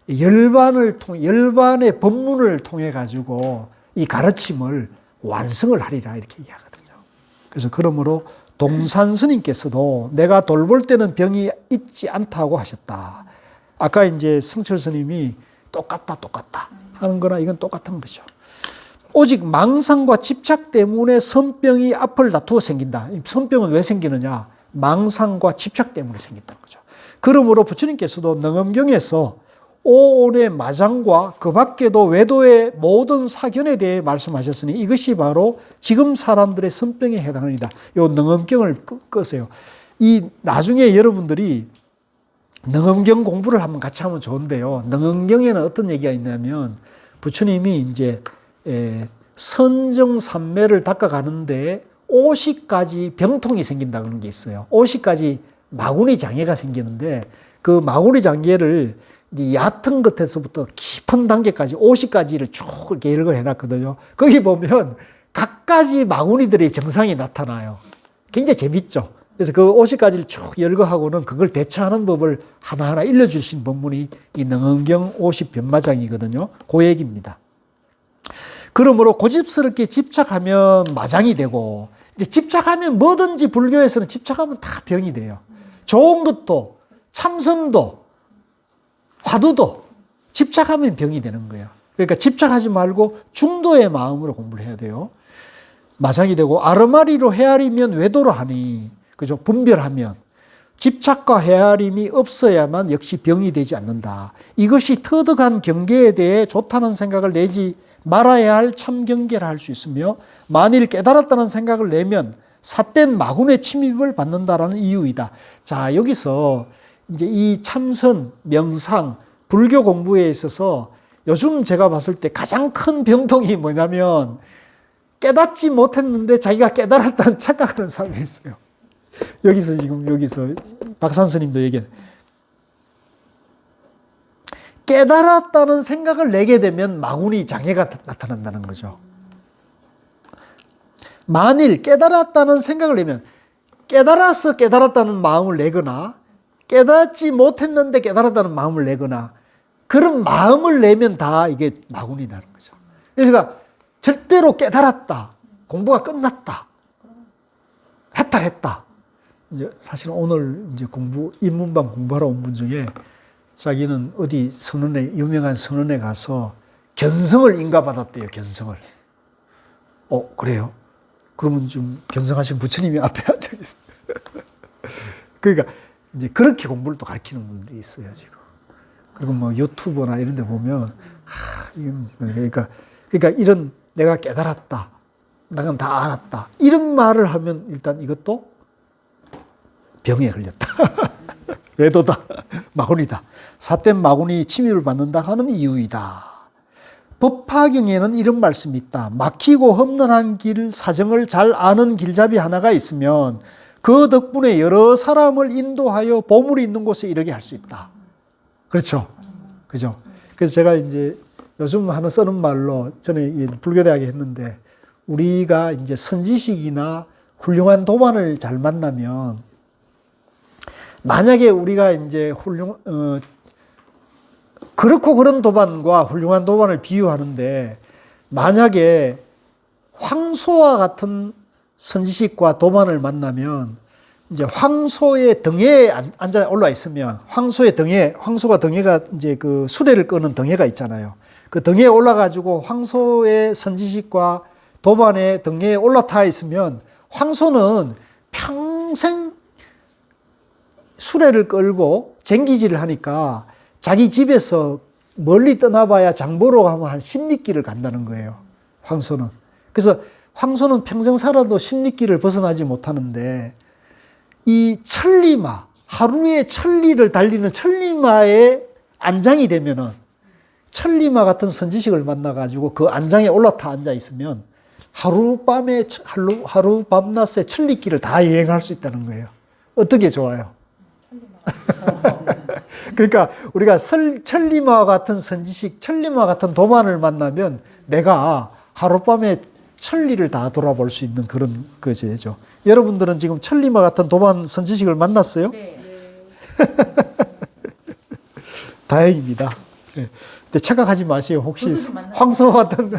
열반의 법문을 통해 가지고 이 가르침을 완성을 하리라 이렇게 얘기하거든요. 그래서 그러므로 동산 스님께서도 내가 돌볼 때는 병이 있지 않다고 하셨다. 아까 이제 성철 스님이 똑같다 하는 거나 이건 똑같은 거죠. 오직 망상과 집착 때문에 선병이 앞을 다투어 생긴다. 선병은 왜 생기느냐? 망상과 집착 때문에 생긴다는 거죠. 그러므로 부처님께서도 능엄경에서 오온의 마장과 그 밖에도 외도의 모든 사견에 대해 말씀하셨으니 이것이 바로 지금 사람들의 선병에 해당합니다. 이 능엄경을 끄세요. 이 나중에 여러분들이 능엄경 공부를 한번 같이 하면 좋은데요. 능엄경에는 어떤 얘기가 있냐면 부처님이 이제 선정산매를 닦아가는데 50가지 병통이 생긴다는 게 있어요. 50가지 마구니 장애가 생기는데 그 마구니 장애를 이제 얕은 것에서부터 깊은 단계까지 50가지를 쭉 이렇게 열거 해놨거든요. 거기 보면 각가지 마구니들의 증상이 나타나요. 굉장히 재밌죠. 그래서 그 50가지를 쭉 열거하고는 그걸 대처하는 법을 하나하나 일러주신 법문이 이 능엄경 50변마장이거든요. 그 얘기입니다. 그러므로 고집스럽게 집착하면 마장이 되고 이제 집착하면 뭐든지 불교에서는 집착하면 다 병이 돼요. 좋은 것도 참선도 화두도 집착하면 병이 되는 거예요. 그러니까 집착하지 말고 중도의 마음으로 공부를 해야 돼요. 마장이 되고 아르마리로 헤아리면 외도로 하니 그죠? 분별하면 집착과 헤아림이 없어야만 역시 병이 되지 않는다. 이것이 터득한 경계에 대해 좋다는 생각을 내지 말아야 할 참경계라 할 수 있으며 만일 깨달았다는 생각을 내면 삿된 마군의 침입을 받는다라는 이유이다. 자, 여기서 이제 이 참선, 명상, 불교 공부에 있어서 요즘 제가 봤을 때 가장 큰 병통이 뭐냐면 깨닫지 못했는데 자기가 깨달았다는 착각하는 사람이 있어요. 여기서 박산 스님도 얘기해. 깨달았다는 생각을 내게 되면 마구니 장애가 나타난다는 거죠. 만일 깨달았다는 생각을 내면 깨달아서 깨달았다는 마음을 내거나 깨닫지 못했는데 깨달았다는 마음을 내거나 그런 마음을 내면 다 이게 마구니라는 거죠. 그래서 절대로 깨달았다. 공부가 끝났다. 해탈했다. 이제 사실 오늘 이제 입문반 공부하러 온 분 중에 자기는 어디 유명한 선원에 가서 견성을 인가받았대요, 견성을. 그래요? 그러면 좀 견성하신 부처님이 앞에 앉아있어요. 그러니까 이제 그렇게 공부를 또 가르치는 분들이 있어요, 지금. 그리고 뭐 유튜브나 이런 데 보면, 그러니까 이런 내가 깨달았다. 나는 다 알았다. 이런 말을 하면 일단 이것도 병에 걸렸다. 외도다. 마구니다. 삿된 마구니 침입을 받는다 하는 이유이다. 법화경에는 이런 말씀이 있다. 막히고 험난한 길, 사정을 잘 아는 길잡이 하나가 있으면 그 덕분에 여러 사람을 인도하여 보물이 있는 곳에 이르게 할 수 있다. 그렇죠? 그죠? 그래서 제가 이제 요즘 쓰는 말로 전에 불교대학에 했는데 우리가 이제 선지식이나 훌륭한 도반을 잘 만나면 만약에 우리가 이제 그렇고 그런 도반과 훌륭한 도반을 비유하는데 만약에 황소와 같은 선지식과 도반을 만나면 이제 황소의 등에 앉아 올라 있으면 황소가 등에가 이제 그 수레를 끄는 등에가 있잖아요. 그 등에 올라가지고 황소의 선지식과 도반의 등에 올라타 있으면 황소는 평생 수레를 끌고 쟁기질을 하니까 자기 집에서 멀리 떠나봐야 장보러 가면 한 10리길을 간다는 거예요. 황소는. 그래서 황소는 평생 살아도 10리길을 벗어나지 못하는데 이 천리마, 하루에 천리를 달리는 천리마에 안장이 되면은 천리마 같은 선지식을 만나가지고 그 안장에 올라타 앉아 있으면 하룻밤낮에 천리길을 다 여행할 수 있다는 거예요. 어떻게 좋아요? 그러니까 우리가 천리마 같은 선지식, 천리마 같은 도반을 만나면 내가 하룻밤에 천리를 다 돌아볼 수 있는 그런 거죠. 여러분들은 지금 천리마 같은 도반 선지식을 만났어요? 네. 다행입니다. 네. 근데 착각하지 마세요. 혹시 황소 같은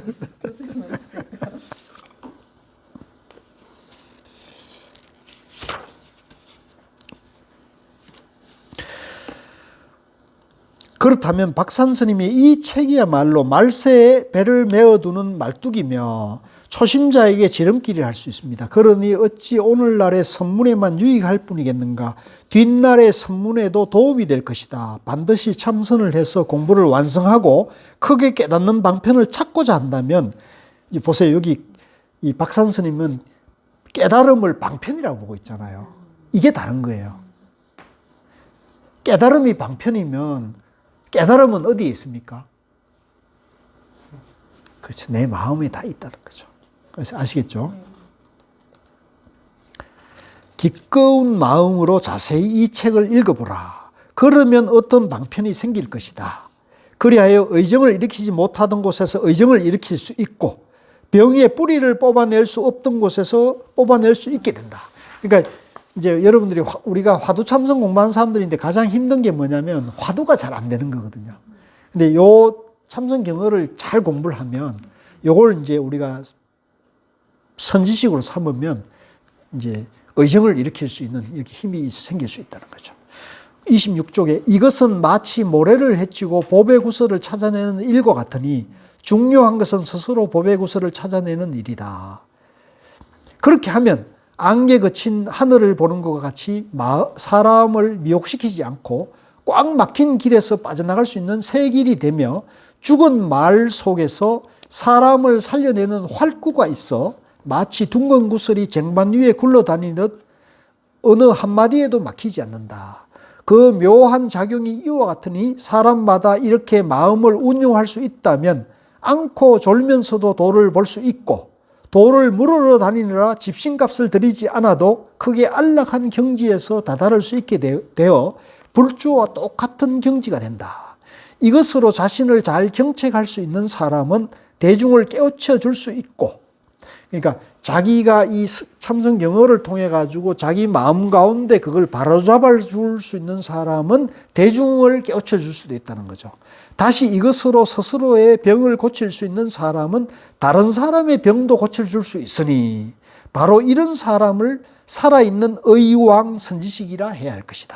그렇다면 박산 스님의 이 책이야말로 말세에 배를 메어두는 말뚝이며 초심자에게 지름길이 할 수 있습니다. 그러니 어찌 오늘날의 선문에만 유익할 뿐이겠는가. 뒷날의 선문에도 도움이 될 것이다. 반드시 참선을 해서 공부를 완성하고 크게 깨닫는 방편을 찾고자 한다면 이제 보세요. 여기 이 박산 스님은 깨달음을 방편이라고 보고 있잖아요. 이게 다른 거예요. 깨달음이 방편이면 깨달음은 어디에 있습니까? 그렇죠. 내 마음에 다 있다는 거죠. 그래서 아시겠죠? 기꺼운 마음으로 자세히 이 책을 읽어보라. 그러면 어떤 방편이 생길 것이다. 그리하여 의정을 일으키지 못하던 곳에서 의정을 일으킬 수 있고 병의 뿌리를 뽑아낼 수 없던 곳에서 뽑아낼 수 있게 된다. 그러니까 이제 여러분들이 우리가 화두 참선 공부하는 사람들인데 가장 힘든 게 뭐냐면 화두가 잘 안 되는 거거든요. 근데 요 참선 경어를 잘 공부를 하면 요걸 이제 우리가 선지식으로 삼으면 이제 의정을 일으킬 수 있는 여기 힘이 생길 수 있다는 거죠. 26쪽에 이것은 마치 모래를 헤치고 보배 구설을 찾아내는 일과 같으니 중요한 것은 스스로 보배 구설을 찾아내는 일이다. 그렇게 하면 안개 거친 하늘을 보는 것과 같이 사람을 미혹시키지 않고 꽉 막힌 길에서 빠져나갈 수 있는 새 길이 되며 죽은 말 속에서 사람을 살려내는 활구가 있어 마치 둥근 구슬이 쟁반 위에 굴러다니듯 어느 한마디에도 막히지 않는다. 그 묘한 작용이 이와 같으니 사람마다 이렇게 마음을 운용할 수 있다면 않고 졸면서도 도를 볼 수 있고 돌을 물으러 다니느라 집신값을 들이지 않아도 크게 안락한 경지에서 다다를 수 있게 되어 불주와 똑같은 경지가 된다. 이것으로 자신을 잘 경책할 수 있는 사람은 대중을 깨우쳐 줄 수 있고, 그러니까 자기가 이 참선 경어를 통해 가지고 자기 마음 가운데 그걸 바로잡아 줄 수 있는 사람은 대중을 깨우쳐 줄 수도 있다는 거죠. 다시 이것으로 스스로의 병을 고칠 수 있는 사람은 다른 사람의 병도 고쳐줄 수 있으니 바로 이런 사람을 살아있는 의왕 선지식이라 해야 할 것이다.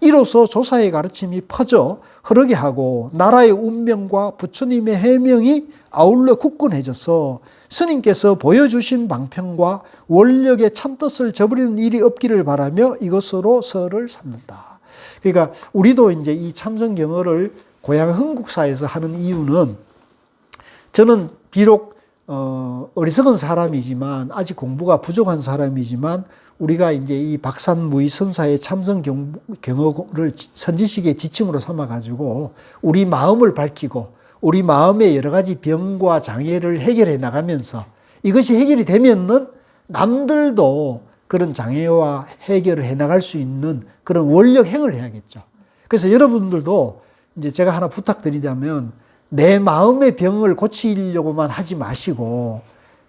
이로써 조사의 가르침이 퍼져 흐르게 하고 나라의 운명과 부처님의 해명이 아울러 굳건해져서 스님께서 보여주신 방편과 원력의 참뜻을 저버리는 일이 없기를 바라며 이것으로 설을 삼는다. 그러니까 우리도 이제 이 참선 경어를 고향 흥국사에서 하는 이유는, 저는 비록 어리석은 사람이지만 아직 공부가 부족한 사람이지만 우리가 이제 이 박산무의 선사의 참선 경어를 선지식의 지침으로 삼아 가지고 우리 마음을 밝히고 우리 마음의 여러 가지 병과 장애를 해결해 나가면서 이것이 해결이 되면은 남들도 그런 장애와 해결을 해 나갈 수 있는 그런 원력행을 해야겠죠. 그래서 여러분들도 이제 제가 하나 부탁드리자면, 내 마음의 병을 고치려고만 하지 마시고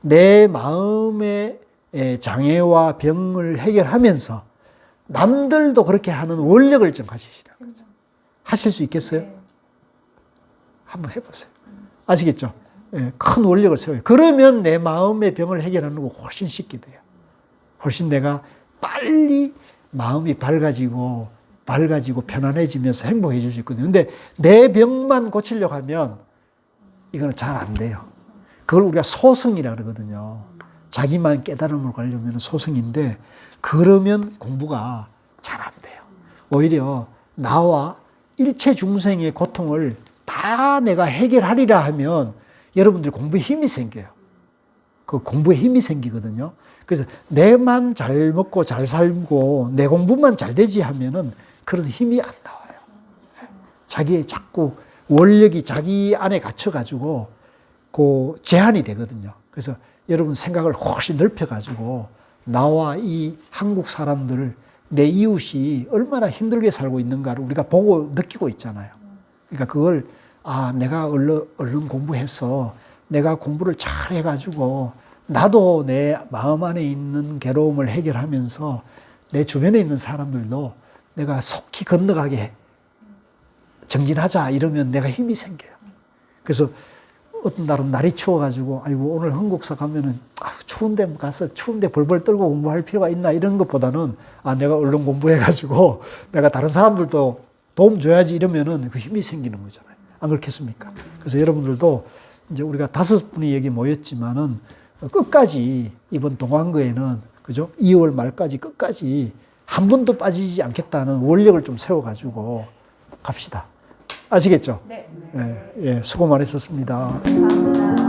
내 마음의 장애와 병을 해결하면서 남들도 그렇게 하는 원력을 좀 가지시라는 거죠. 하실 수 있겠어요? 한번 해보세요. 아시겠죠? 큰 원력을 세워요. 그러면 내 마음의 병을 해결하는 거 훨씬 쉽게 돼요. 훨씬 내가 빨리 마음이 밝아지고 편안해지면서 행복해질 수 있거든요. 근데 내 병만 고치려고 하면 이거는 잘 안 돼요. 그걸 우리가 소승이라 그러거든요. 자기만 깨달음을 가려면 소승인데, 그러면 공부가 잘 안 돼요. 오히려 나와 일체 중생의 고통을 다 내가 해결하리라 하면 여러분들 공부에 힘이 생겨요. 그 공부에 힘이 생기거든요. 그래서 내만 잘 먹고 잘 살고 내 공부만 잘 되지 하면은 그런 힘이 안 나와요. 자기의 자꾸 원력이 자기 안에 갇혀가지고 그 제한이 되거든요. 그래서 여러분 생각을 훨씬 넓혀가지고 나와 이 한국 사람들, 내 이웃이 얼마나 힘들게 살고 있는가를 우리가 보고 느끼고 있잖아요. 그러니까 그걸 내가 얼른 공부해서 내가 공부를 잘 해가지고 나도 내 마음 안에 있는 괴로움을 해결하면서 내 주변에 있는 사람들도 내가 속히 건너가게 정진하자 이러면 내가 힘이 생겨요. 그래서 어떤 날은 날이 추워가지고 아이고 오늘 흥국사 가면은 추운데 가서 추운데 벌벌 떨고 공부할 필요가 있나 이런 것보다는 내가 얼른 공부해가지고 내가 다른 사람들도 도움 줘야지 이러면은 그 힘이 생기는 거잖아요. 안 그렇겠습니까? 그래서 여러분들도 이제 우리가 5분이 여기 모였지만은 끝까지 이번 동안거에는 그죠? 2월 말까지 끝까지 한 번도 빠지지 않겠다는 원력을 좀 세워가지고 갑시다. 아시겠죠? 네. 예, 수고 많으셨습니다. 감사합니다.